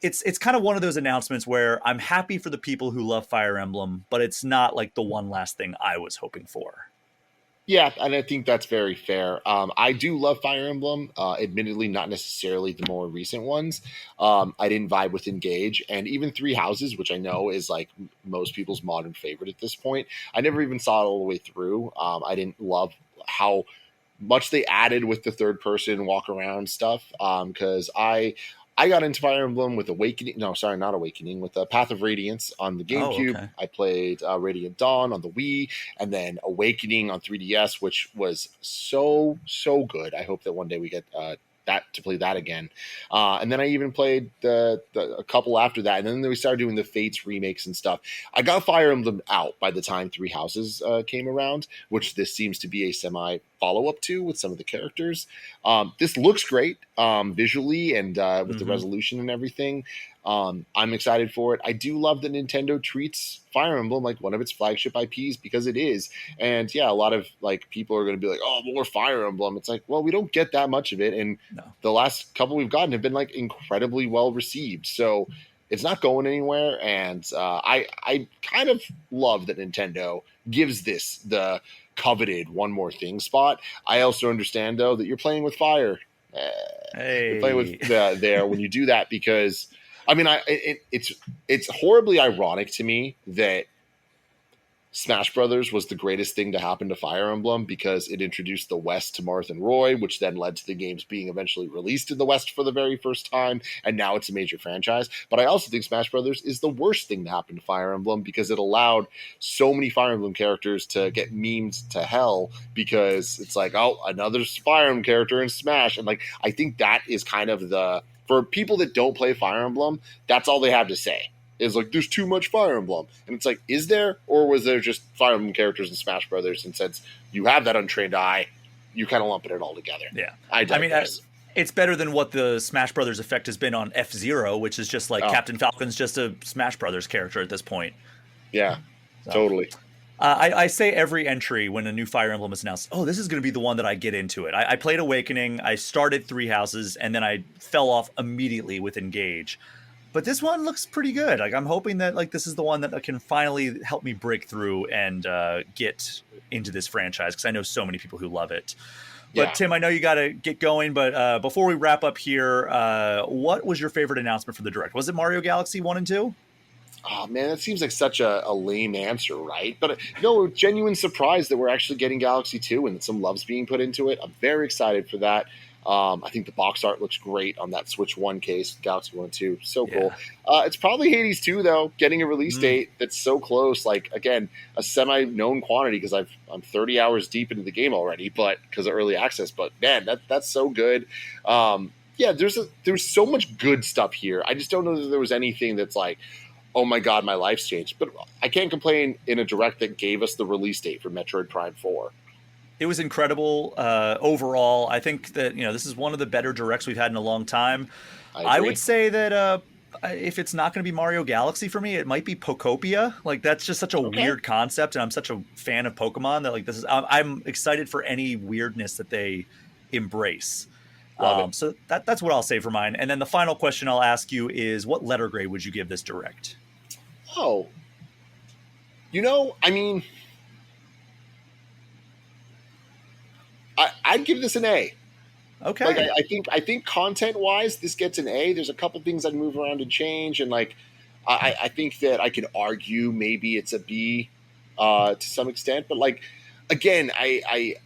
It's kind of one of those announcements where I'm happy for the people who love Fire Emblem, but it's not like the one last thing I was hoping for. Yeah, and I think that's very fair. I do love Fire Emblem, admittedly not necessarily the more recent ones. I didn't vibe with Engage, and even Three Houses, which I know is like most people's modern favorite at this point. I never even saw it all the way through. I didn't love how much they added with the third person walk around stuff, because I got into Fire Emblem with with Path of Radiance on the GameCube. Okay. I played Radiant Dawn on the Wii, and then Awakening on 3DS, which was so good. I hope that one day we get to play that again. And then I even played a couple after that, and then we started doing the Fates remakes and stuff. I got Fire Emblem out by the time Three Houses came around, which this seems to be a semi follow-up to with some of the characters. This looks great visually and with the resolution and everything. I'm excited for it. I do love that Nintendo treats Fire Emblem like one of its flagship IPs, because it is. And yeah, a lot of like people are going to be like, oh, more Fire Emblem. It's like, well, we don't get that much of it. And the last couple we've gotten have been like incredibly well received. So it's not going anywhere. And I kind of love that Nintendo gives this the coveted one more thing spot. I also understand, though, that you're playing with fire. You're playing with there when you do that, because I mean, it's horribly ironic to me that Smash Brothers was the greatest thing to happen to Fire Emblem, because it introduced the West to Marth and Roy, which then led to the games being eventually released in the West for the very first time, and now it's a major franchise. But I also think Smash Brothers is the worst thing to happen to Fire Emblem, because it allowed so many Fire Emblem characters to get memed to hell, because it's like, oh, another Fire Emblem character in Smash. And like, I think that is kind of for people that don't play Fire Emblem, that's all they have to say. Is like, there's too much Fire Emblem. And it's like, is there? Or was there just Fire Emblem characters in Smash Brothers? And since you have that untrained eye, you kind of lumping it all together. Yeah. I mean, it's better than what the Smash Brothers effect has been on F-Zero, which is just like Captain Falcon's just a Smash Brothers character at this point. Yeah, totally. I say every entry when a new Fire Emblem is announced, oh, this is going to be the one that I get into it. I played Awakening, I started Three Houses, and then I fell off immediately with Engage. But this one looks pretty good. Like, I'm hoping that like this is the one that can finally help me break through and get into this franchise, because I know so many people who love it. But Yeah. Tim, I know you got to get going. But before we wrap up here, what was your favorite announcement for the Direct? Was it Mario Galaxy 1 and 2? Oh man, that seems like such a lame answer, right? But no, genuine surprise that we're actually getting Galaxy 2 and that some love's being put into it. I'm very excited for that. I think the box art looks great on that Switch 1 case, Galaxy 1 2. So cool. It's probably Hades 2, though, getting a release date that's so close. Like, again, a semi-known quantity because I'm 30 hours deep into the game already, but because of early access. But, man, that's so good. Yeah, there's so much good stuff here. I just don't know that there was anything that's like, oh my God, my life's changed. But I can't complain in a direct that gave us the release date for Metroid Prime 4. It was incredible overall. I think that, this is one of the better directs we've had in a long time. I would say that if it's not going to be Mario Galaxy for me, it might be Pokopia. Like, that's just such a weird concept, and I'm such a fan of Pokemon that, like, I'm excited for any weirdness that they embrace. So that's what I'll say for mine. And then the final question I'll ask you is, what letter grade would you give this direct? Oh, I mean, I'd give this an A. Okay. Like, I think content wise, this gets an A. There's a couple things I'd move around and change, and like, I think that I could argue maybe it's a B to some extent. But like, again, I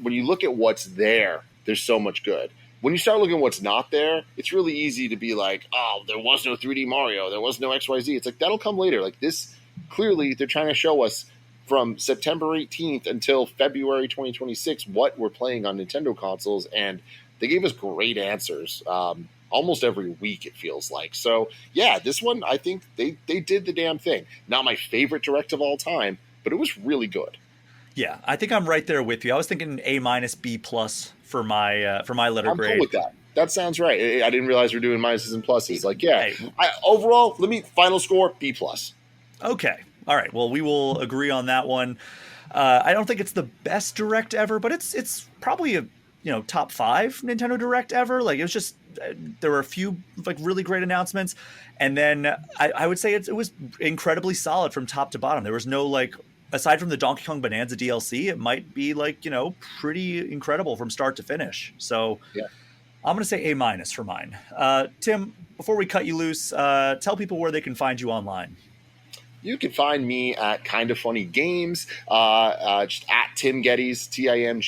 when you look at what's there, there's so much good. When you start looking at what's not there, it's really easy to be like, oh, there was no 3D Mario, there was no XYZ. It's like, that'll come later. Like, this, clearly, they're trying to show us from September 18th until February 2026 what we're playing on Nintendo consoles, and they gave us great answers almost every week, it feels like. So, yeah, this one, I think they did the damn thing. Not my favorite direct of all time, but it was really good. Yeah, I think I'm right there with you. I was thinking A-, B+ for my letter grade. I'm cool with that. That sounds right. I didn't realize we're doing minuses and pluses. Like, yeah. Overall, final score, B+. Okay. All right. Well, we will agree on that one. I don't think it's the best direct ever, but it's probably a top 5 Nintendo Direct ever. Like, it was just there were a few like really great announcements, and then I would say it was incredibly solid from top to bottom. There was no like, aside from the Donkey Kong Bonanza DLC, it might be like pretty incredible from start to finish. So yeah. I'm going to say A- for mine. Tim, before we cut you loose, tell people where they can find you online. You can find me at Kind of Funny Games, just at Tim Gettys, TimGettys.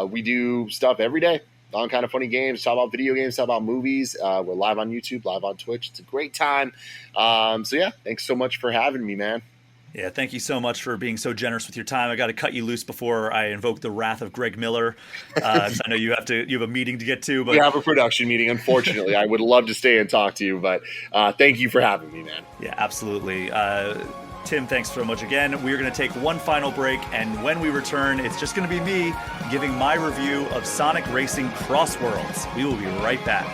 We do stuff every day on Kind of Funny Games, talk about video games, talk about movies. We're live on YouTube, live on Twitch. It's a great time. So yeah, thanks so much for having me, man. Yeah, thank you so much for being so generous with your time. I got to cut you loose before I invoke the wrath of Greg Miller. So I know you have a meeting to get to. But we have a production meeting, unfortunately. I would love to stay and talk to you, but thank you for having me, man. Yeah, absolutely. Tim, thanks so much again. We're going to take one final break, and when we return, it's just going to be me giving my review of Sonic Racing CrossWorlds. We will be right back.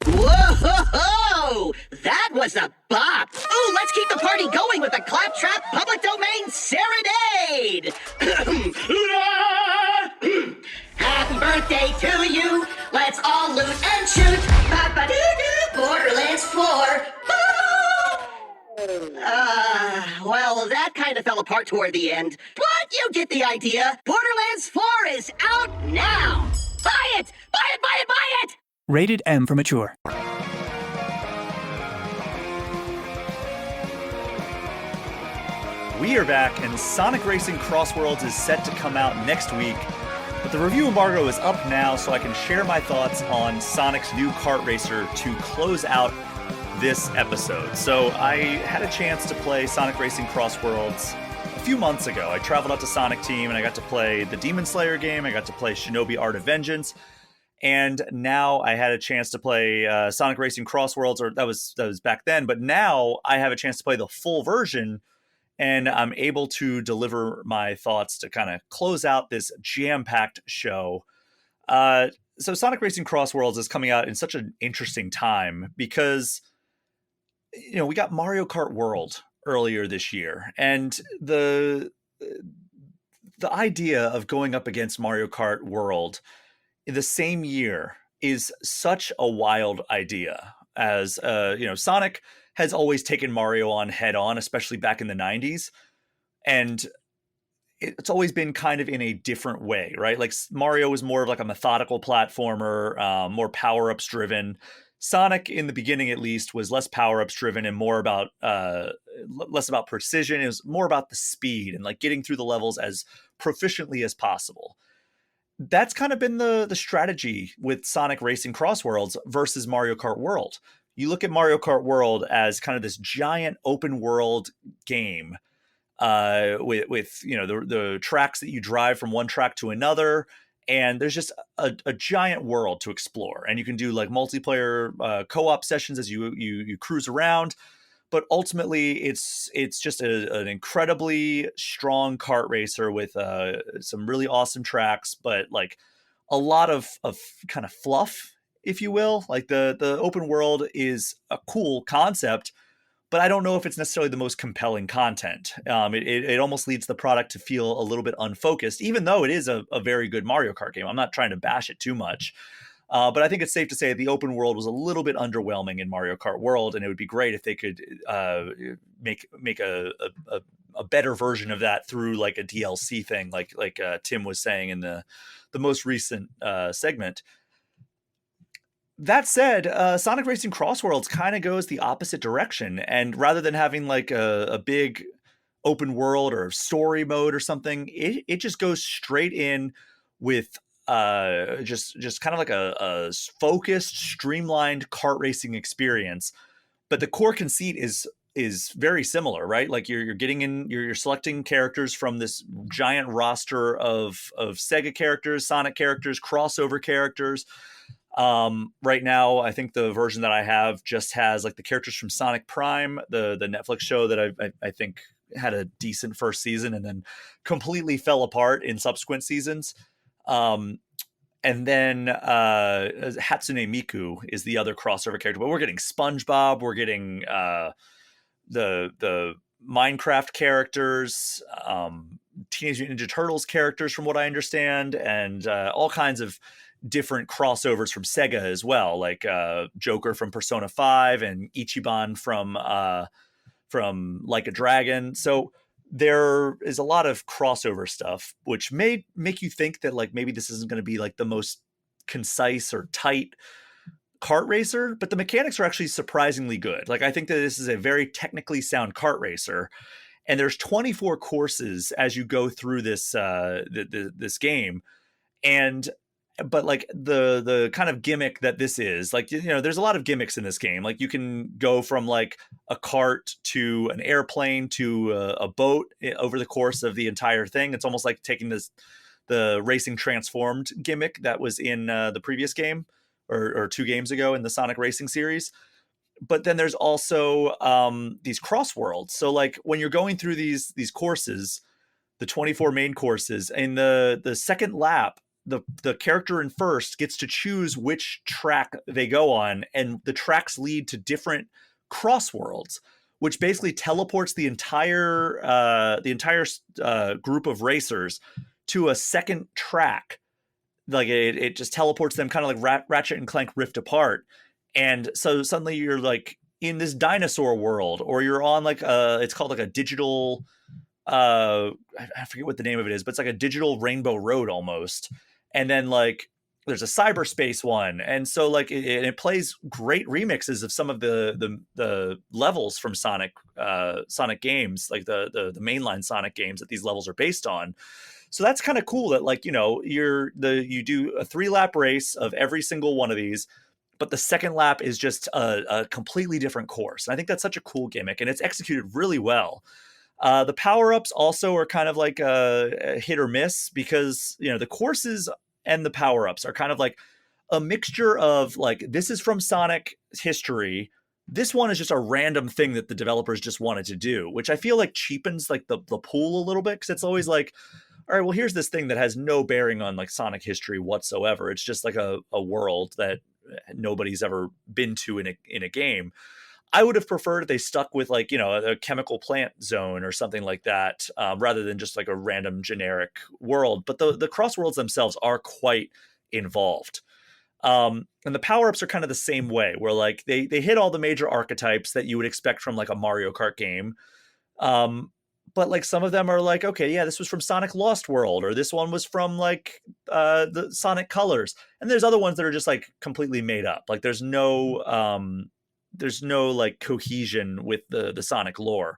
Whoa! That was a bop! Ooh, let's keep the party going with the Claptrap Public Domain Serenade! Happy birthday to you! Let's all loot and shoot! Ba-ba-doo-doo! Borderlands 4! Well, that kind of fell apart toward the end. But you get the idea. Borderlands 4 is out now! Buy it! Buy it, buy it, buy it! Rated M for mature. We are back, and Sonic Racing CrossWorlds is set to come out next week. But the review embargo is up now, so I can share my thoughts on Sonic's new kart racer to close out this episode. So I had a chance to play Sonic Racing CrossWorlds a few months ago. I traveled out to Sonic Team, and I got to play the Demon Slayer game. I got to play Shinobi Art of Vengeance. And now I had a chance to play Sonic Racing CrossWorlds, or that was back then. But now I have a chance to play the full version, and I'm able to deliver my thoughts to kind of close out this jam-packed show. So Sonic Racing CrossWorlds is coming out in such an interesting time because, we got Mario Kart World earlier this year, and the idea of going up against Mario Kart World in the same year is such a wild idea. As Sonic has always taken Mario on head on, especially back in the 90s. And it's always been kind of in a different way, right? Like Mario was more of like a methodical platformer, more power-ups driven. Sonic, in the beginning at least, was less power-ups driven and more about less about precision. It was more about the speed and like getting through the levels as proficiently as possible. That's kind of been the strategy with Sonic Racing CrossWorlds versus Mario Kart World. You look at Mario Kart World as kind of this giant open world game with the tracks that you drive from one track to another, and there's just a giant world to explore, and you can do like multiplayer co-op sessions as you cruise around. But ultimately, it's just an incredibly strong kart racer with some really awesome tracks, but like a lot of kind of fluff, if you will. Like the open world is a cool concept, but I don't know if it's necessarily the most compelling content. It almost leads the product to feel a little bit unfocused, even though it is a very good Mario Kart game. I'm not trying to bash it too much. But I think it's safe to say the open world was a little bit underwhelming in Mario Kart World, and it would be great if they could make a better version of that through like a DLC thing, like Tim was saying in the most recent segment. That said, Sonic Racing CrossWorlds kind of goes the opposite direction, and rather than having like a big open world or story mode or something, it just goes straight in with just kind of like a focused, streamlined kart racing experience. But the core conceit is very similar, right? Like you're getting in, you're selecting characters from this giant roster of Sega characters, Sonic characters, crossover characters. Right now, I think the version that I have just has like the characters from Sonic Prime, the Netflix show that I think had a decent first season and then completely fell apart in subsequent seasons. And then Hatsune Miku is the other crossover character, but we're getting SpongeBob, we're getting the Minecraft characters, Teenage Mutant Ninja Turtles characters, from what I understand, and all kinds of different crossovers from Sega as well, like Joker from Persona 5 and Ichiban from Like a Dragon. So there is a lot of crossover stuff, which may make you think that like maybe this isn't going to be like the most concise or tight kart racer, but the mechanics are actually surprisingly good. Like I think that this is a very technically sound kart racer, and there's 24 courses as you go through this this game. But like the kind of gimmick that this is, like, there's a lot of gimmicks in this game. Like you can go from like a cart to an airplane to a boat over the course of the entire thing. It's almost like taking the Racing Transformed gimmick that was in the previous game or 2 games ago in the Sonic Racing series. But then there's also these CrossWorlds. So like when you're going through these courses, the 24 main courses, in the second lap, the character in first gets to choose which track they go on, and the tracks lead to different CrossWorlds, which basically teleports the entire group of racers to a second track. Like it just teleports them kind of like Ratchet and Clank Rift Apart, and so suddenly you're like in this dinosaur world, or you're on like it's called like a digital I forget what the name of it is, but it's like a digital Rainbow Road almost. And then like there's a cyberspace one, and so like it plays great remixes of some of the levels from Sonic games, like the mainline Sonic games that these levels are based on. So that's kind of cool that like you do a 3-lap race of every single one of these, but the second lap is just a completely different course. And I think that's such a cool gimmick, and it's executed really well. The power-ups also are kind of like a hit or miss, because the courses and the power-ups are kind of like a mixture of like, this is from Sonic history, this one is just a random thing that the developers just wanted to do, which I feel like cheapens like the pool a little bit, because it's always like, all right, well, here's this thing that has no bearing on like Sonic history whatsoever. It's just like a world that nobody's ever been to in a game. I would have preferred if they stuck with like, a chemical plant zone or something like that, rather than just like a random generic world. But the CrossWorlds themselves are quite involved. And the power-ups are kind of the same way, where like they hit all the major archetypes that you would expect from like a Mario Kart game. But but like some of them are like, okay, yeah, this was from Sonic Lost World, or this one was from like the Sonic Colors, and there's other ones that are just like completely made up. Like there's no like cohesion with the Sonic lore.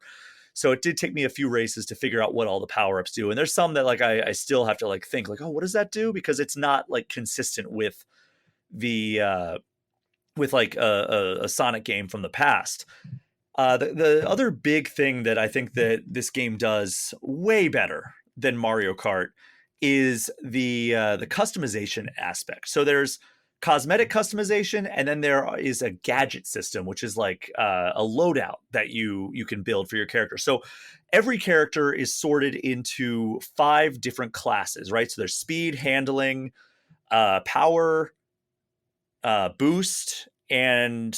So it did take me a few races to figure out what all the power-ups do. And there's some that like I still have to like think like, oh, what does that do? Because it's not like consistent with the with like a Sonic game from the past. The other big thing that I think that this game does way better than Mario Kart is the customization aspect. So there's cosmetic customization, and then there is a gadget system, which is like a loadout that you can build for your character. So every character is sorted into 5 different classes, right? So there's speed, handling, power, boost, and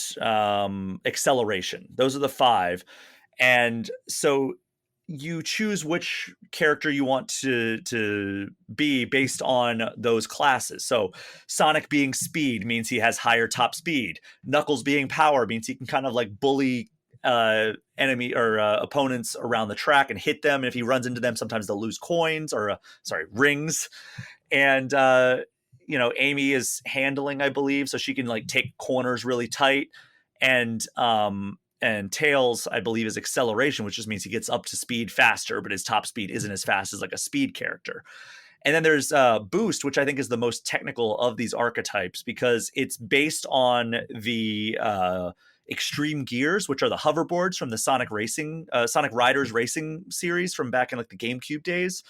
acceleration. Those are the 5. And so you choose which character you want to be based on those classes. So Sonic being speed means he has higher top speed. Knuckles being power means he can kind of like bully enemy or opponents around the track and hit them. And if he runs into them, sometimes they'll lose coins or rings. And Amy is handling, I believe, so she can like take corners really tight. And Tails, I believe, is acceleration, which just means he gets up to speed faster, but his top speed isn't as fast as like a speed character. And then there's boost, which I think is the most technical of these archetypes because it's based on the extreme gears, which are the hoverboards from the Sonic Riders Racing series from back in like the GameCube days.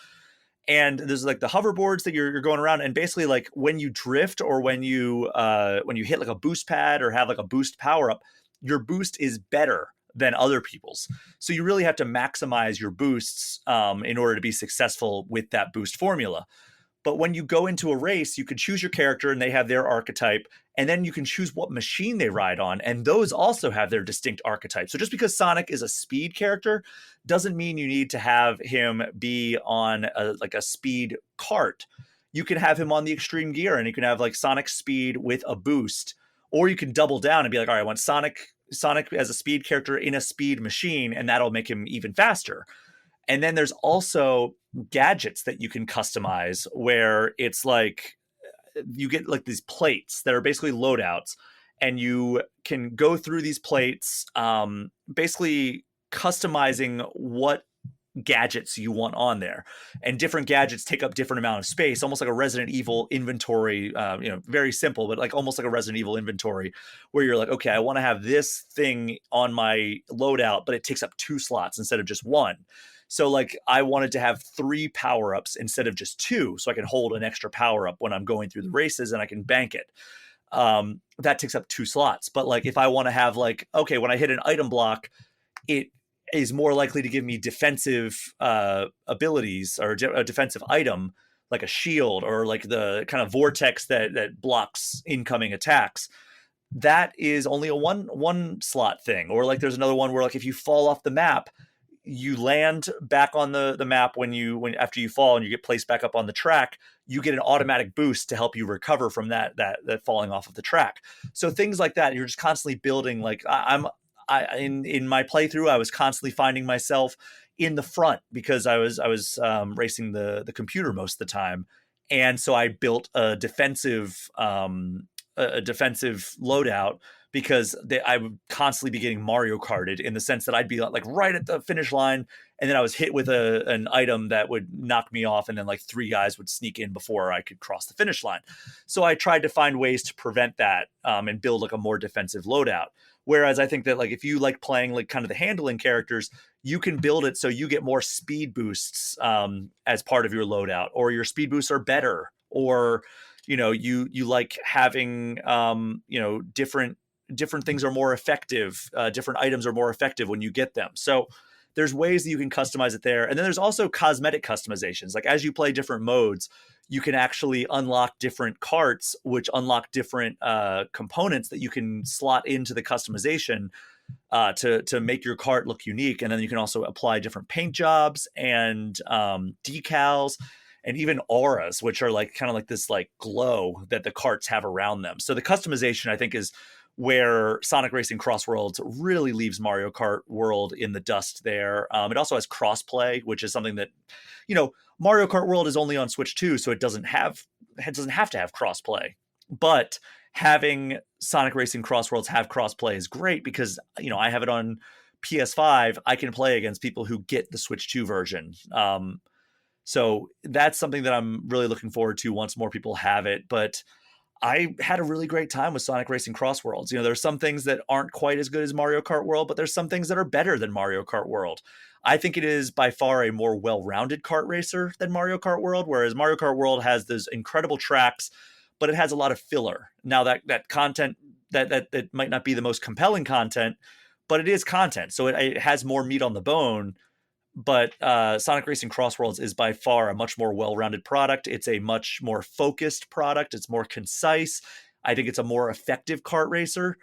And there's like the hoverboards that you're going around, and basically like when you drift or when you hit like a boost pad or have like a boost power up, your boost is better than other people's. So you really have to maximize your boosts in order to be successful with that boost formula. But when you go into a race, you can choose your character and they have their archetype, and then you can choose what machine they ride on, and those also have their distinct archetype. So just because Sonic is a speed character doesn't mean you need to have him be on a speed cart. You can have him on the extreme gear, and you can have like Sonic speed with a boost, or you can double down and be like, all right, I want Sonic as a speed character in a speed machine, and that'll make him even faster. And then there's also gadgets that you can customize where it's like you get like these plates that are basically loadouts, and you can go through these plates, basically customizing what gadgets you want on there. And different gadgets take up different amount of space, almost like a Resident Evil inventory, very simple, but like almost like a Resident Evil inventory where you're like, okay, I want to have this thing on my loadout, but it takes up 2 slots instead of just 1. So like I wanted to have 3 power-ups instead of just 2, so I can hold an extra power-up when I'm going through the races and I can bank it. That takes up 2 slots. But like if I want to have like, okay, when I hit an item block, it is more likely to give me defensive abilities or a defensive item like a shield or like the kind of vortex that blocks incoming attacks. That is only a one slot thing. Or like there's another one where like if you fall off the map, you land back on the map when after you fall and you get placed back up on the track, you get an automatic boost to help you recover from that falling off of the track. So things like that, you're just constantly building. Like in my playthrough, I was constantly finding myself in the front because I was racing the computer most of the time, and so I built a defensive loadout because I would constantly be getting Mario Karted in the sense that I'd be like right at the finish line, and then I was hit with an item that would knock me off, and then like 3 guys would sneak in before I could cross the finish line. So I tried to find ways to prevent that and build like a more defensive loadout. Whereas I think that like if you like playing like kind of the handling characters, you can build it so you get more speed boosts as part of your loadout, or your speed boosts are better, or you like having different things are more effective. Different items are more effective when you get them. So there's ways that you can customize it there. And then there's also cosmetic customizations. Like as you play different modes, you can actually unlock different carts, which unlock different components that you can slot into the customization to make your cart look unique. And then you can also apply different paint jobs and decals and even auras, which are like kind of like this like glow that the carts have around them. So the customization, I think, is where Sonic Racing CrossWorlds really leaves Mario Kart World in the dust there. It also has crossplay, which is something that, Mario Kart World is only on Switch 2, so it doesn't have to have crossplay. But having Sonic Racing CrossWorlds have crossplay is great because, I have it on PS5. I can play against people who get the Switch 2 version. So that's something that I'm really looking forward to once more people have it. But I had a really great time with Sonic Racing CrossWorlds. There's some things that aren't quite as good as Mario Kart World, but there's some things that are better than Mario Kart World. I think it is by far a more well-rounded kart racer than Mario Kart World, whereas Mario Kart World has those incredible tracks, but it has a lot of filler. Now that content, that might not be the most compelling content, but it is content. So it has more meat on the bone. But Sonic Racing CrossWorlds is by far a much more well-rounded product. It's a much more focused product. It's more concise. I think it's a more effective kart racer.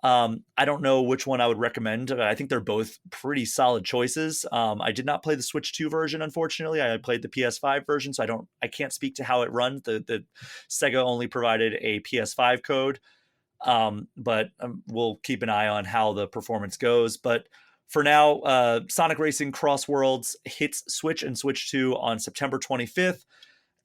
I don't know which one I would recommend. I think they're both pretty solid choices. I did not play the Switch 2 version, unfortunately. I played the PS5 version, so I can't speak to how it runs. The Sega only provided a PS5 code, but we'll keep an eye on how the performance goes. But for now, Sonic Racing CrossWorlds hits Switch and Switch 2 on September 25th.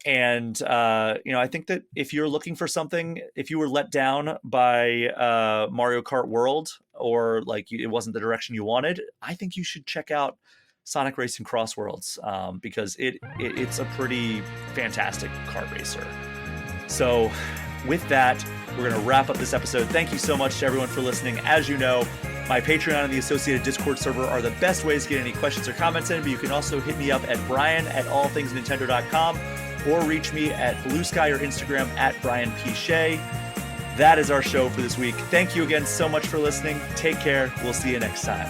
And, I think that if you're looking for something, if you were let down by Mario Kart World, or it wasn't the direction you wanted, I think you should check out Sonic Racing CrossWorlds because it's a pretty fantastic kart racer. So with that, we're going to wrap up this episode. Thank you so much to everyone for listening. As you know, my Patreon and the associated Discord server are the best ways to get any questions or comments in, but you can also hit me up at brian@allthingsnintendo.com or reach me at Blue Sky or Instagram at Brian P. Shea. That is our show for this week. Thank you again so much for listening. Take care. We'll see you next time.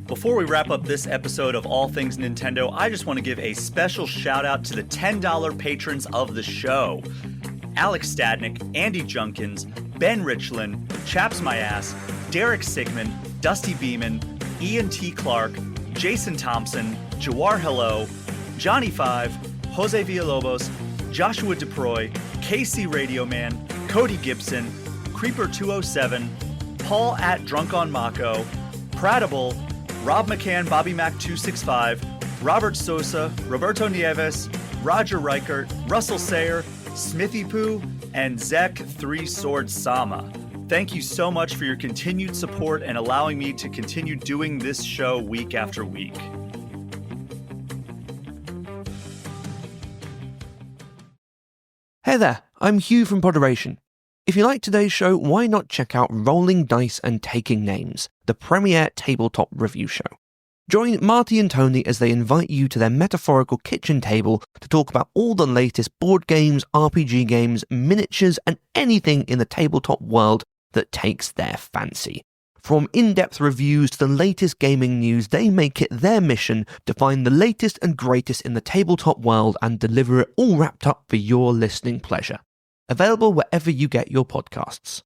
Before we wrap up this episode of All Things Nintendo, I just want to give a special shout out to the $10 patrons of the show. Alex Stadnick, Andy Junkins, Ben Richland, Chaps My Ass, Derek Sigmund, Dusty Beeman, Ian T. Clark, Jason Thompson, Jawar Hello, Johnny 5, Jose Villalobos, Joshua DeProy, KC Radio Man, Cody Gibson, Creeper 207, Paul at Drunk on Mako, Pratable, Rob McCann, Bobby Mac 265, Robert Sosa, Roberto Nieves, Roger Reichert, Russell Sayer, Smithy Poo, and Zek 3 Sword Sama. Thank you so much for your continued support and allowing me to continue doing this show week after week. Hey there, I'm Hugh from Poderation. If you like today's show, why not check out Rolling Dice and Taking Names, the premier tabletop review show. Join Marty and Tony as they invite you to their metaphorical kitchen table to talk about all the latest board games, RPG games, miniatures, and anything in the tabletop world that takes their fancy. From in-depth reviews to the latest gaming news, they make it their mission to find the latest and greatest in the tabletop world and deliver it all wrapped up for your listening pleasure. Available wherever you get your podcasts.